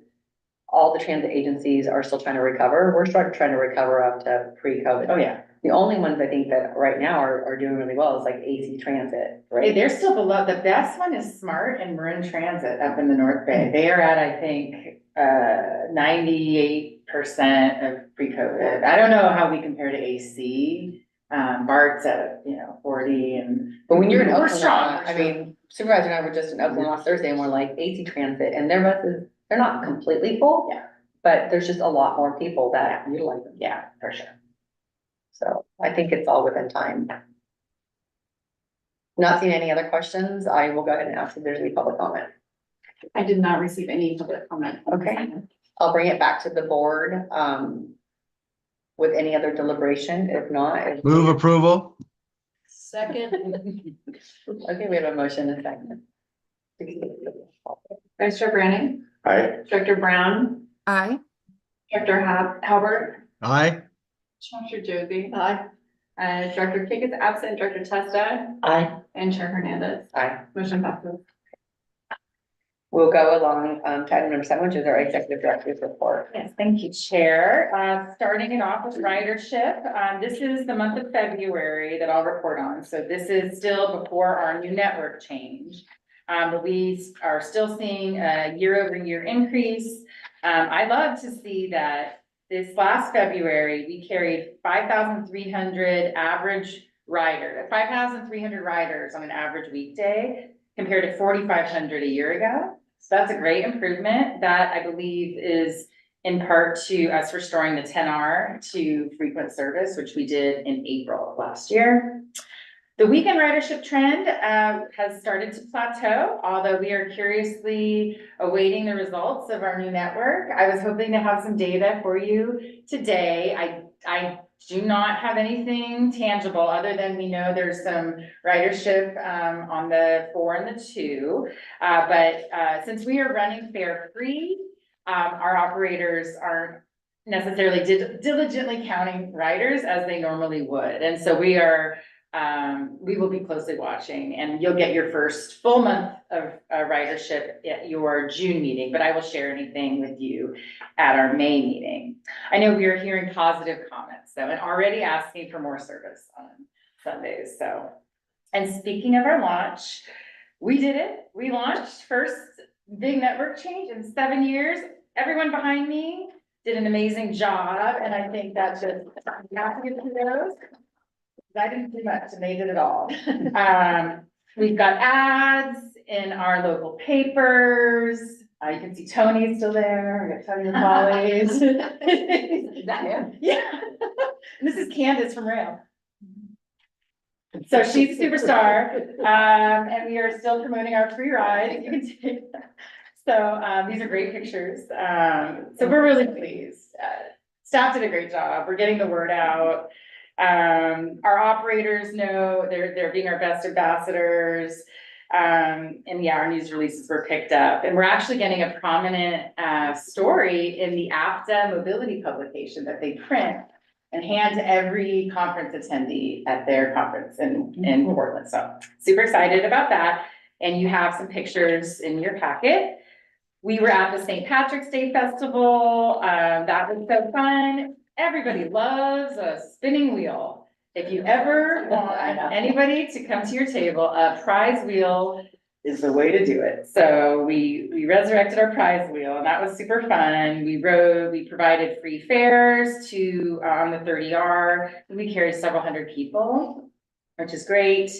all the transit agencies are still trying to recover, we're trying to recover up to pre-COVID. Oh, yeah. The only ones I think that right now are doing really well is like AC Transit, Hey, right? they're still below, the best one is Smart and Marin Transit up in the North Bay. They are at, I think, 98% of pre-COVID. I don't know how we compare to AC. BART's at, 40 and. But when you're in We're Oklahoma, strong. I mean, Supervisor and I were just in Oklahoma last Thursday and we're like AC Transit and their buses, they're not completely full. Yeah. But there's just a lot more people that utilize them. Yeah, for sure. So I think it's all within time. Not seeing any other questions, I will go ahead and ask if there's any public comment. I did not receive any public comment. Okay. I'll bring it back to the board, with any other deliberation. If not. Move approval. Second. Okay, we have a motion and a second. Vice Chair Branning, Aye. Director Brown, Aye. Director Halbert, Aye. Chancellor Josie, Aye. Director Kick is absent, Director Testa, Aye. and Chair Hernandez. Aye. Motion passes. We'll go along, to item number 7, which is our executive director's report. Yes, thank you, Chair. Starting it off with ridership. This is the month of February that I'll report on. So this is still before our new network change. But we are still seeing a year-over-year increase. I love to see that this last February, we carried 5,300 average rider, 5,300 riders on an average weekday compared to 4,500 a year ago. So that's a great improvement. That I believe is in part to us restoring the 10R to frequent service, which we did in April of last year. The weekend ridership trend has started to plateau, although we are curiously awaiting the results of our new network. I was hoping to have some data for you today. I do not have anything tangible other than we know there's some ridership on the 4 and the 2. But since we are running fare free, our operators aren't necessarily diligently counting riders as they normally would. And so we will be closely watching, and you'll get your first full month of ridership at your June meeting, but I will share anything with you at our May meeting. I know we are hearing positive comments though, and already asking for more service on Sundays, so. And speaking of our launch, we did it. We launched first big network change in 7 years. Everyone behind me did an amazing job, and I think that's just, you have to give kudos. I didn't do much and they did it all. We've got ads in our local papers. You can see Tony's still there. We got Tony and Polly's. Is that him? Yeah. This is Candace from Rail. So she's a superstar. And we are still promoting our free ride. You can take that. So these are great pictures. So we're really pleased. Staff did a great job. We're getting the word out. Our operators know they're being our best ambassadors. And yeah, our news releases were picked up, and we're actually getting a prominent story in the LAVTA mobility publication that they print and hand to every conference attendee at their conference in Portland. So super excited about that. And you have some pictures in your packet. We were at the St. Patrick's Day Festival. That was so fun. Everybody loves a spinning wheel. If you ever want anybody to come to your table, a prize wheel is the way to do it. So we resurrected our prize wheel, and that was super fun. We provided free fares to on the 30R. We carried several hundred people, which is great.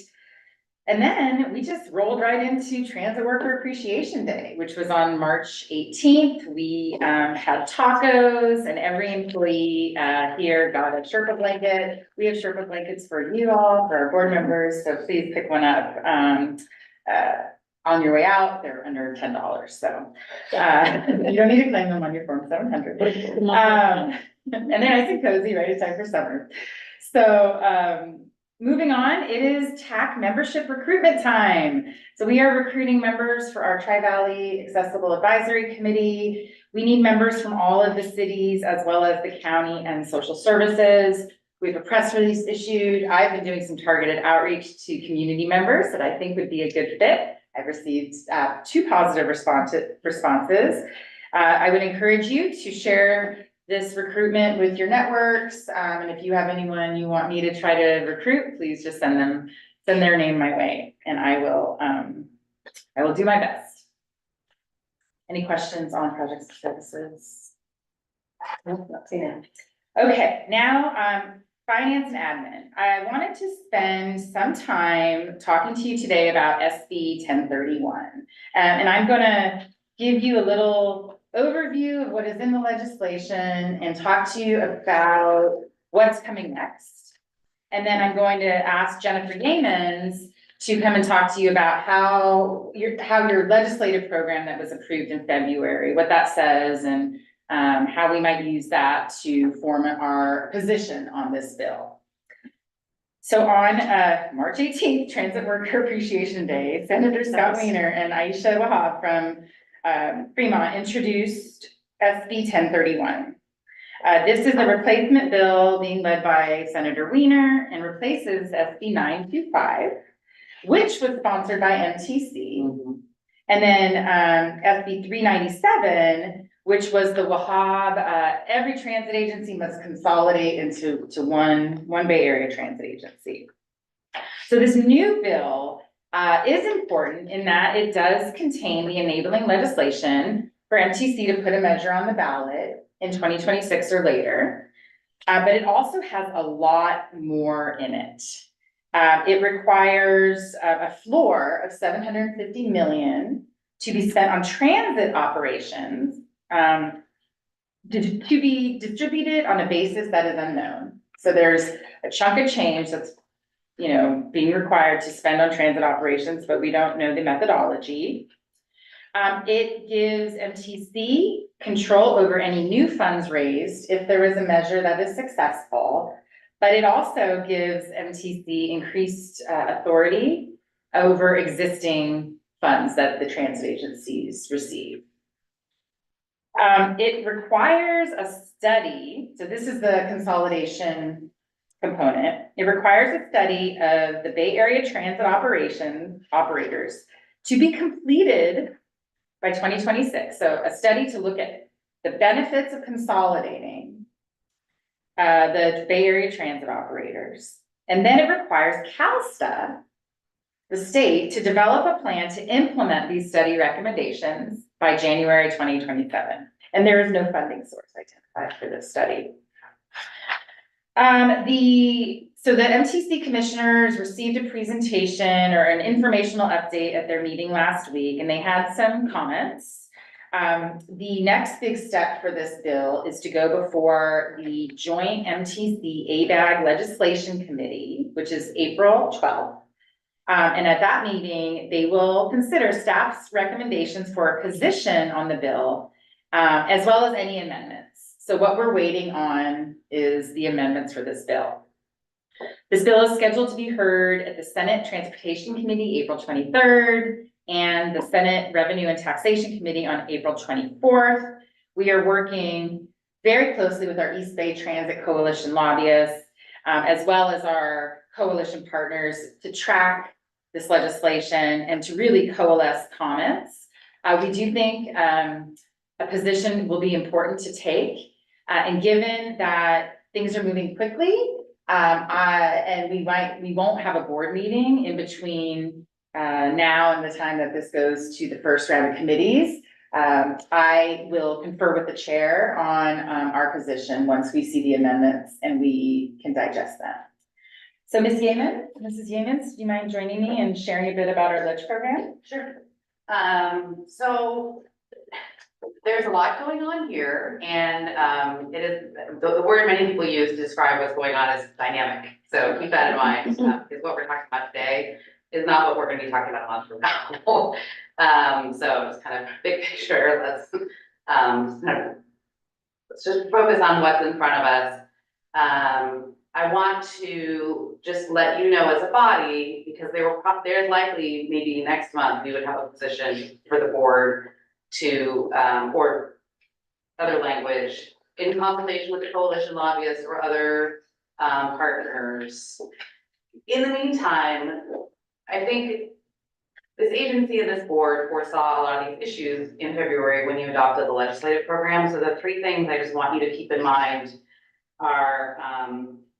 And then we just rolled right into Transit Worker Appreciation Day, which was on March 18th. We had tacos, and every employee here got a Sherpa blanket. We have Sherpa blankets for you all, for our board members, so please pick one up on your way out. They're under $10, so you don't need to claim them on your Form 700. And they're nice and cozy, right? It's time for summer. So moving on, it is TAC membership recruitment time. So we are recruiting members for our Tri-Valley Accessible Advisory Committee. We need members from all of the cities as well as the county and social services. We have a press release issued. I've been doing some targeted outreach to community members that I think would be a good fit. I've received 2 positive responses. I would encourage you to share this recruitment with your networks. And if you have anyone you want me to try to recruit, please just send their name my way, and I will do my best. Any questions on projects and services? Nope, not seeing it. Okay, now, finance and admin. I wanted to spend some time talking to you today about SB 1031. And I'm gonna give you a little overview of what is in the legislation and talk to you about what's coming next. And then I'm going to ask Jennifer Yeamans to come and talk to you about how your legislative program that was approved in February, what that says, and how we might use that to form our position on this bill. So on March 18th, Transit Worker Appreciation Day, Senator Scott Wiener and Aisha Wahab from Fremont introduced SB 1031. This is a replacement bill being led by Senator Wiener and replaces SB 925, which was sponsored by MTC. And then SB 397, which was the Wahab, every transit agency must consolidate into one Bay Area transit agency. So this new bill is important in that it does contain the enabling legislation for MTC to put a measure on the ballot in 2026 or later. But it also has a lot more in it. It requires a floor of 750 million to be spent on transit operations, to be distributed on a basis that is unknown. So there's a chunk of change that's, being required to spend on transit operations, but we don't know the methodology. It gives MTC control over any new funds raised if there is a measure that is successful, but it also gives MTC increased authority over existing funds that the transit agencies receive. It requires a study, so this is the consolidation component. It requires a study of the Bay Area transit operators to be completed by 2026. So a study to look at the benefits of consolidating the Bay Area transit operators. And then it requires CalSTA, the state, to develop a plan to implement these study recommendations by January 2027. And there is no funding source identified for this study. So the MTC commissioners received a presentation or an informational update at their meeting last week, and they had some comments. The next big step for this bill is to go before the joint MTC ABAG legislation committee, which is April 12th. And at that meeting, they will consider staff's recommendations for a position on the bill, as well as any amendments. So what we're waiting on is the amendments for this bill. This bill is scheduled to be heard at the Senate Transportation Committee, April 23rd, and the Senate Revenue and Taxation Committee on April 24th. We are working very closely with our East Bay Transit Coalition lobbyists, as well as our coalition partners to track this legislation and to really coalesce comments. We do think a position will be important to take. And given that things are moving quickly, and we won't have a board meeting in between now and the time that this goes to the first round of committees, I will confer with the chair on our position once we see the amendments and we can digest them. So Mrs. Yeamans, do you mind joining me and sharing a bit about our Ledge program? Sure. So there's a lot going on here, and it is the word many people use to describe what's going on is dynamic. So keep that in mind, because what we're talking about today is not what we're going to be talking about a month from now. So it's kind of big picture. Let's just focus on what's in front of us. I want to just let you know as a body, because there's likely, maybe next month, we would have a position for the board to, or other language in consultation with the coalition lobbyists or other, partners. In the meantime, I think this agency and this board foresaw a lot of these issues in February when you adopted the legislative program. So the three things I just want you to keep in mind are,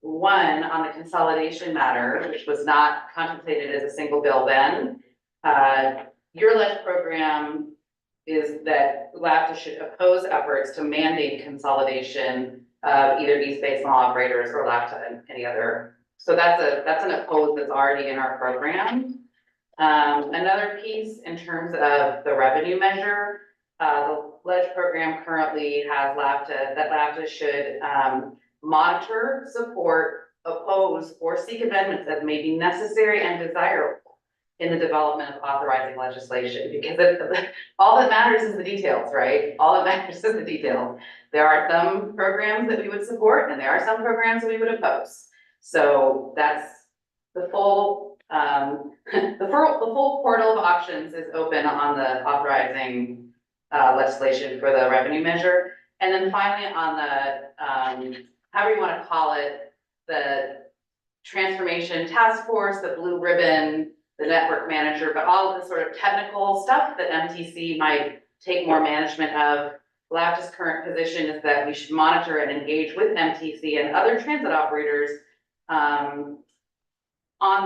one, on the consolidation matter, which was not contemplated as a single bill then. Your ledge program is that LAVTA should oppose efforts to mandate consolidation of either east-based mall operators or LAVTA and any other. So that's an oppose that's already in our program. Another piece in terms of the revenue measure, the ledge program currently has LAVTA, that LAVTA should monitor, support, oppose, or seek amendments as may be necessary and desirable in the development of authorizing legislation, because all that matters is the details, right? All that matters is the details. There are some programs that we would support, and there are some programs that we would oppose. So that's the full, the full portal of options is open on the authorizing legislation for the revenue measure. And then finally on the, however you want to call it, the transformation task force, the blue ribbon, the network manager, but all of the sort of technical stuff that MTC might take more management of. LAVTA's current position is that we should monitor and engage with MTC and other transit operators on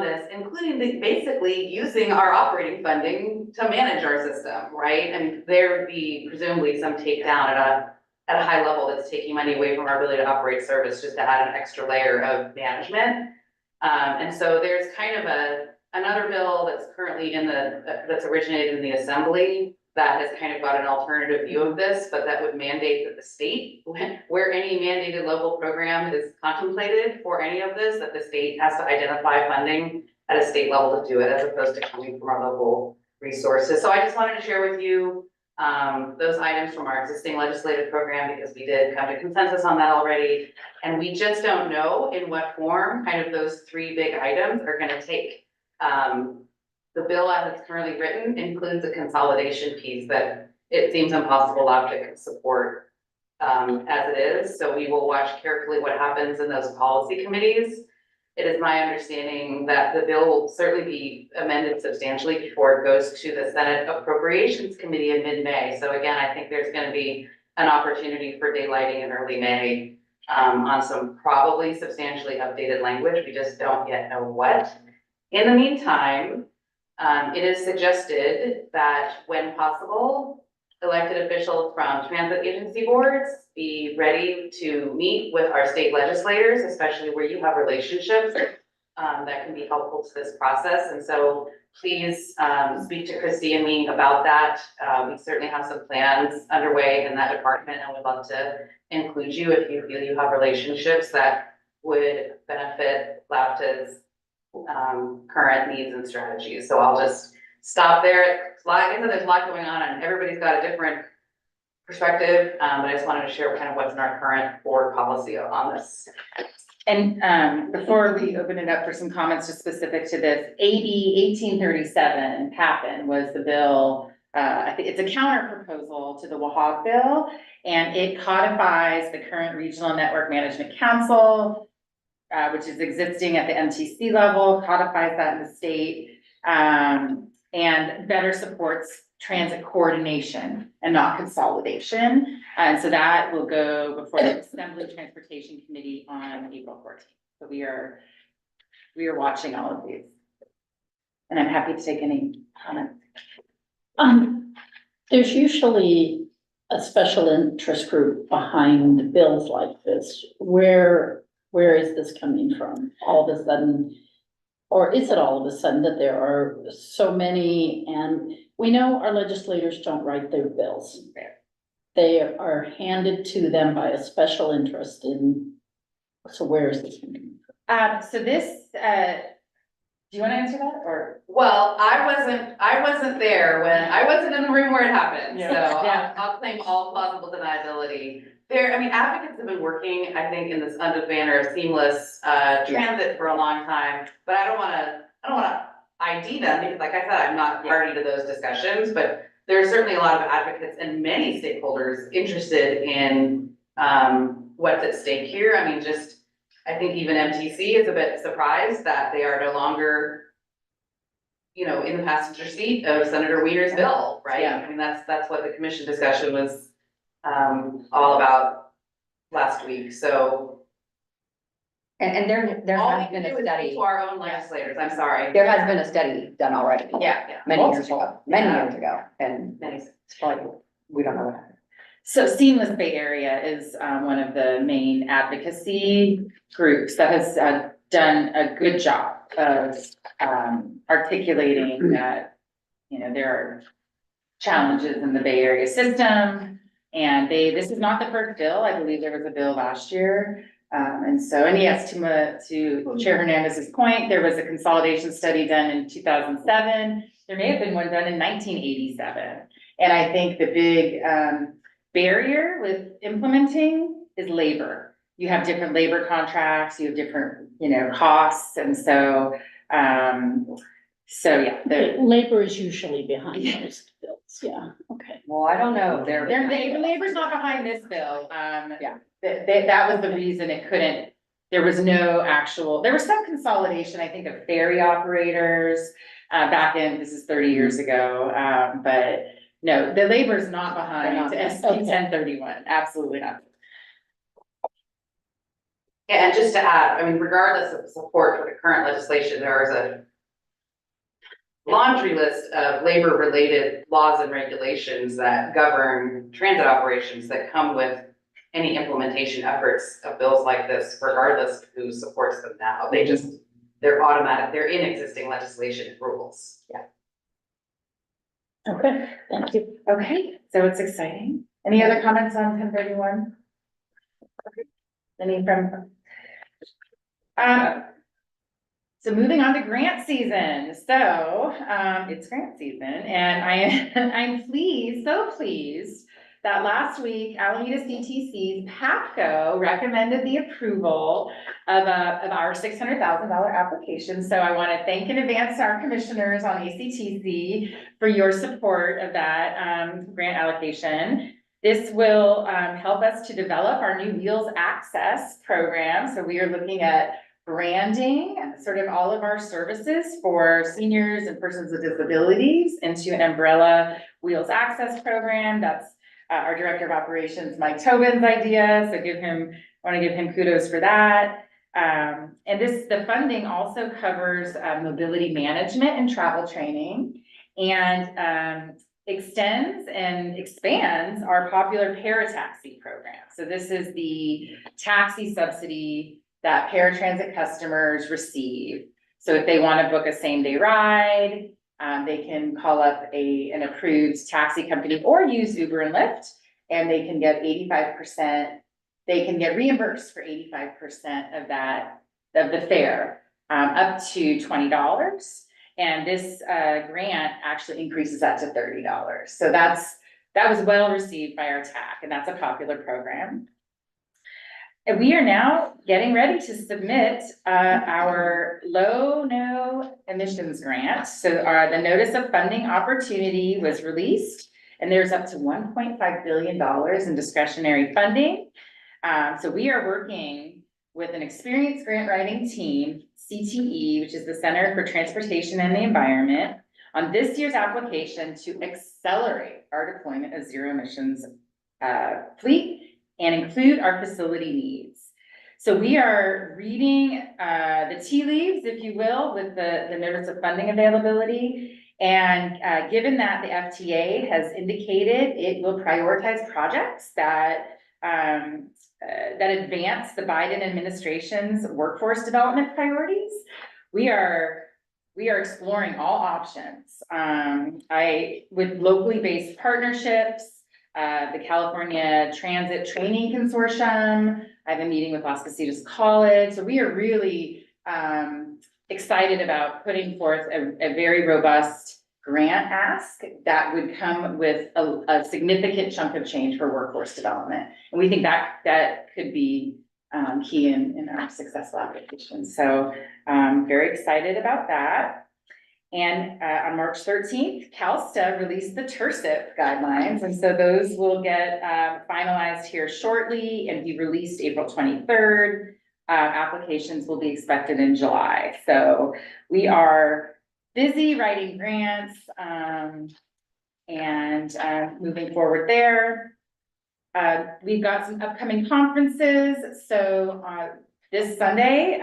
this, including basically using our operating funding to manage our system, right? And there would be presumably some takedown at a high level that's taking money away from our ability to operate service, just to add an extra layer of management. And so there's kind of another bill that's currently that's originated in the assembly that has kind of got an alternative view of this, but that would mandate that the state, where any mandated local program is contemplated for any of this, that the state has to identify funding at a state level to do it, as opposed to coming from our local resources. So I just wanted to share with you those items from our existing legislative program, because we did come to consensus on that already. And we just don't know in what form kind of those three big items are going to take. The bill as it's currently written includes a consolidation piece that it seems impossible LAVTA can support as it is. So we will watch carefully what happens in those policy committees. It is my understanding that the bill will certainly be amended substantially before it goes to the Senate Appropriations Committee in mid-May. So again, I think there's going to be an opportunity for daylighting in early May on some probably substantially updated language. We just don't yet know what. In the meantime, it is suggested that when possible, elected officials from transit agency boards be ready to meet with our state legislators, especially where you have relationships that can be helpful to this process. And so please speak to Christy and me about that. We certainly have some plans underway in that department, and would love to include you if you feel you have relationships that would benefit LAVTA's current needs and strategies. So I'll just stop there. Like I said, there's a lot going on and everybody's got a different perspective, but I just wanted to share kind of what's in our current board policy on this. And before we open it up for some comments just specific to this, AB 1837 PAPN was the bill. I think it's a counter proposal to the WAHOG bill, and it codifies the current Regional Network Management Council, which is existing at the MTC level, codifies that in the state, and better supports transit coordination and not consolidation. And so that will go before the Assembly Transportation Committee on April 14th. So we are watching all of these. And I'm happy to take any comments. There's usually a special interest group behind bills like this. Where is this coming from? All of a sudden, or is it all of a sudden that there are so many, and we know our legislators don't write their bills. They are handed to them by a special interest in, so where is this coming from? So this, do you want to answer that or? Well, I wasn't there when, I wasn't in the room where it happened. Yeah. So Yeah. I'll claim all plausible deniability. I mean, advocates have been working, I think, in this under the banner of seamless, transit for a long time, but I don't wanna ID them, because like I said, I'm not party to those discussions, but there's certainly a lot of advocates and many stakeholders interested in, what's at stake here. I mean, I think even MTC is a bit surprised that they are no longer, in the passenger seat of Senator Weiner's bill, right? Yeah. I mean, that's what the commission discussion was, all about last week, so. And there All has we can been do a is speak study, to our own legislators, I'm sorry. there has been a study done already. Yeah. Many years ago, and it's probably, we don't know what happened. So Seamless Bay Area is one of the main advocacy groups that has done a good job of articulating that, there are challenges in the Bay Area system. And this is not the first bill. I believe there was a bill last year. And yes, to Chair Hernandez's point, there was a consolidation study done in 2007. There may have been one done in 1987. And I think the big barrier with implementing is labor. You have different labor contracts, you have different, costs, and so yeah. Labor is usually behind most bills, yeah, okay. Well, I don't know, Labor's not behind this bill. Yeah. That was the reason it couldn't, there was some consolidation, I think, of ferry operators, this is 30 years ago, but no, the labor's not behind SB 1031, absolutely not. Yeah, and just to add, I mean, regardless of support for the current legislation, there is a laundry list of labor-related laws and regulations that govern transit operations that come with any implementation efforts of bills like this, regardless of who supports them now. They're automatic, they're in existing legislation rules. Yeah. Okay, thank you. Okay, so it's exciting. Any other comments on 1031? Any from? So moving on to grant season. So, it's grant season, and I'm so pleased that last week Alameda CTC's PAPCO recommended the approval of our $600,000 application. So I want to thank in advance our commissioners on ACTC for your support of that grant allocation. This will help us to develop our new Wheels Access program. So we are looking at branding sort of all of our services for seniors and persons with disabilities into an umbrella Wheels Access program. That's our Director of Operations, Mike Tobin's idea. So I want to give him kudos for that. And the funding also covers mobility management and travel training, and extends and expands our popular parataxi program. So this is the taxi subsidy that paratransit customers receive. So if they want to book a same-day ride, they can call up an approved taxi company or use Uber and Lyft, and they can get 85%. They can get reimbursed for 85% of the fare, up to $20. And this grant actually increases that to $30. So that was well received by our TAC, and that's a popular program. And we are now getting ready to submit our no emissions grant. So the notice of funding opportunity was released, and there's up to $1.5 billion in discretionary funding. So we are working with an experienced grant writing team, CTE, which is the Center for Transportation and the Environment, on this year's application to accelerate our deployment of zero emissions fleet and include our facility needs. So we are reading the tea leaves, if you will, with the notice of funding availability. And given that the FTA has indicated it will prioritize projects that advance the Biden administration's workforce development priorities, we are exploring all options. With locally based partnerships, the California Transit Training Consortium. I have a meeting with Las Casitas College. So we are really excited about putting forth a very robust grant ask that would come with a significant chunk of change for workforce development. And we think that that could be key in our successful application. So very excited about that. And on March 13th, CalSTA released the TERSIP guidelines. And so those will get finalized here shortly and be released April 23rd. Applications will be expected in July. So we are busy writing grants and moving forward there. We've got some upcoming conferences. So this Sunday,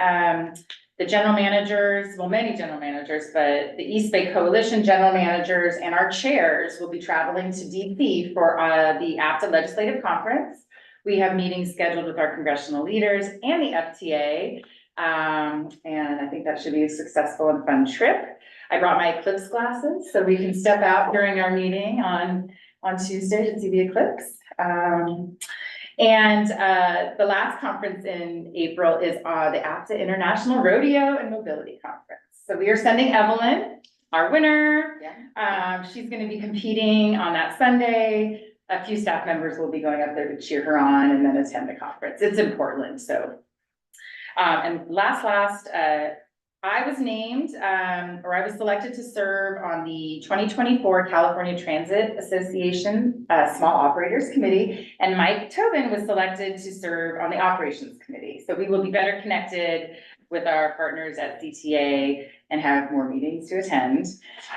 the general managers, well, many general managers, but the East Bay Coalition general managers and our chairs will be traveling to DC for the LAVTA Legislative Conference. We have meetings scheduled with our congressional leaders and the FTA. And I think that should be a successful and fun trip. I brought my eclipse glasses so we can step out during our meeting on Tuesday to see the eclipse. And the last conference in April is the LAVTA International Rodeo and Mobility Conference. So we are sending Evelyn, our winner. She's going to be competing on that Sunday. A few staff members will be going up there to cheer her on and then attend the conference. It's in Portland, so. And last, I was named, or I was selected to serve on the 2024 California Transit Association Small Operators Committee, and Mike Tobin was selected to serve on the Operations Committee. So we will be better connected with our partners at CTA and have more meetings to attend.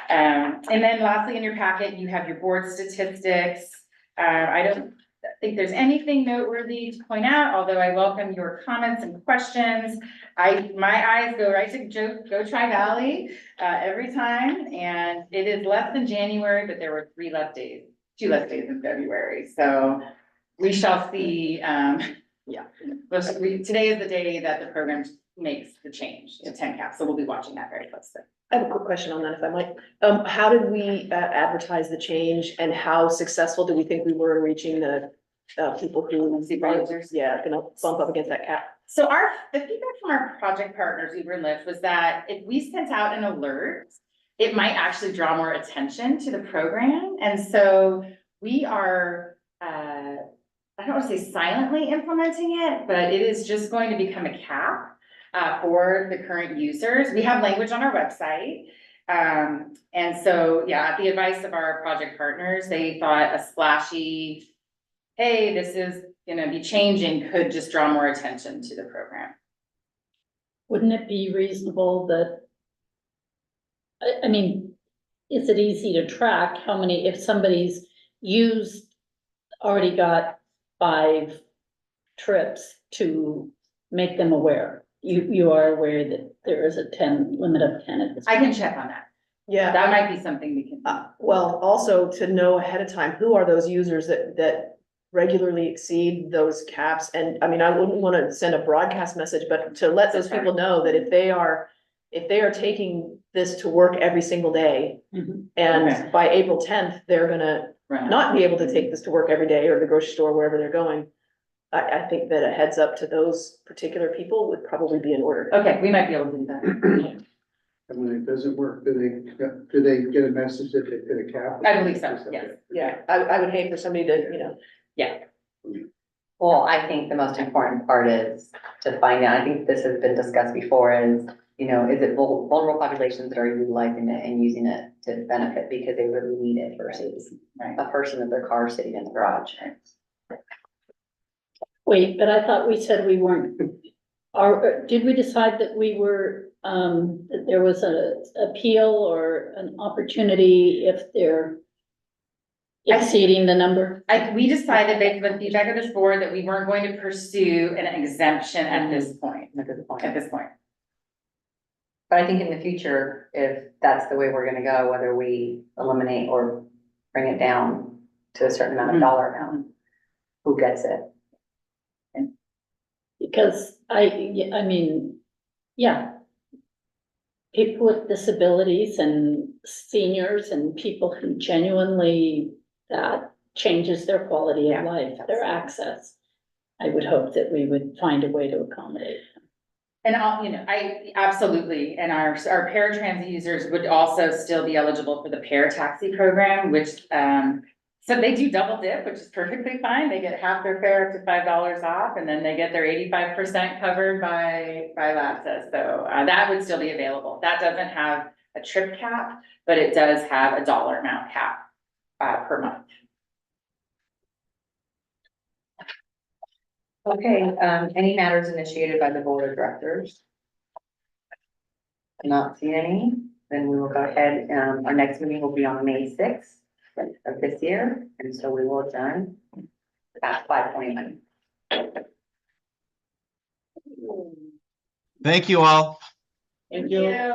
And then lastly, in your packet, you have your board statistics. I don't think there's anything noteworthy to point out, although I welcome your comments and questions. My eyes go right to Go Tri-Valley every time, and it is less than January, but there were 2 less days in February. So we shall see. Today is the day that the program makes the change to 10 cap, so we'll be watching that very closely. I have a quick question on that, if I might. How did we advertise the change, and how successful do we think we were in reaching the people who Supervisors? gonna bump up against that cap? So the feedback from our project partners, Uber and Lyft, was that if we sent out an alert, it might actually draw more attention to the program. And so we are, I don't want to say silently implementing it, but it is just going to become a cap for the current users. We have language on our website. And so, yeah, at the advice of our project partners, they thought a splashy, hey, this is gonna be changing, could just draw more attention to the program. Wouldn't it be reasonable that, I mean, is it easy to track how many, if somebody's already got 5 trips, to make them aware? You are aware that there is a limit of 10 at this I point? can check on that. Yeah. That might be something we can. Well, also to know ahead of time, who are those users that regularly exceed those caps? And I mean, I wouldn't want to send a broadcast message, but to let those people know that if they are taking this to work every single day, and by April 10th, they're gonna not be able to take this to work every day, or the grocery store, wherever they're going. I think that a heads up to those particular people would probably be in order. Okay, we might be able to do that. And when it doesn't work, do they get a message that they hit a cap? I believe so, yes. Yeah, I would hate for somebody to, Yeah. Well, I think the most important part is to find out, I think this has been discussed before, is, is it vulnerable populations that are utilizing it and using it to benefit because they really need it versus a person in their car sitting in the garage. Wait, but I thought we said we weren't, did we decide that we were, that there was an appeal or an opportunity if they're exceeding the number? We decided based on feedback of this board that we weren't going to pursue an exemption at this point. But I think in the future, if that's the way we're gonna go, whether we eliminate or bring it down to a certain amount of dollar amount, who gets it? Because I mean, yeah. People with disabilities and seniors and people who genuinely, that changes their quality of life, their access. I would hope that we would find a way to accommodate them. And I absolutely, and our paratransit users would also still be eligible for the taxi program, which, so they do double dip, which is perfectly fine. They get half their fare up to $5 off, and then they get their 85% covered by LAVTA. So, that would still be available. That doesn't have a trip cap, but it does have a dollar amount cap, per month. Okay, any matters initiated by the board of directors? Not seeing any, then we will go ahead, our next meeting will be on May 6th of this year, and so we will adjourn at 5:21. Thank you all. Thank you.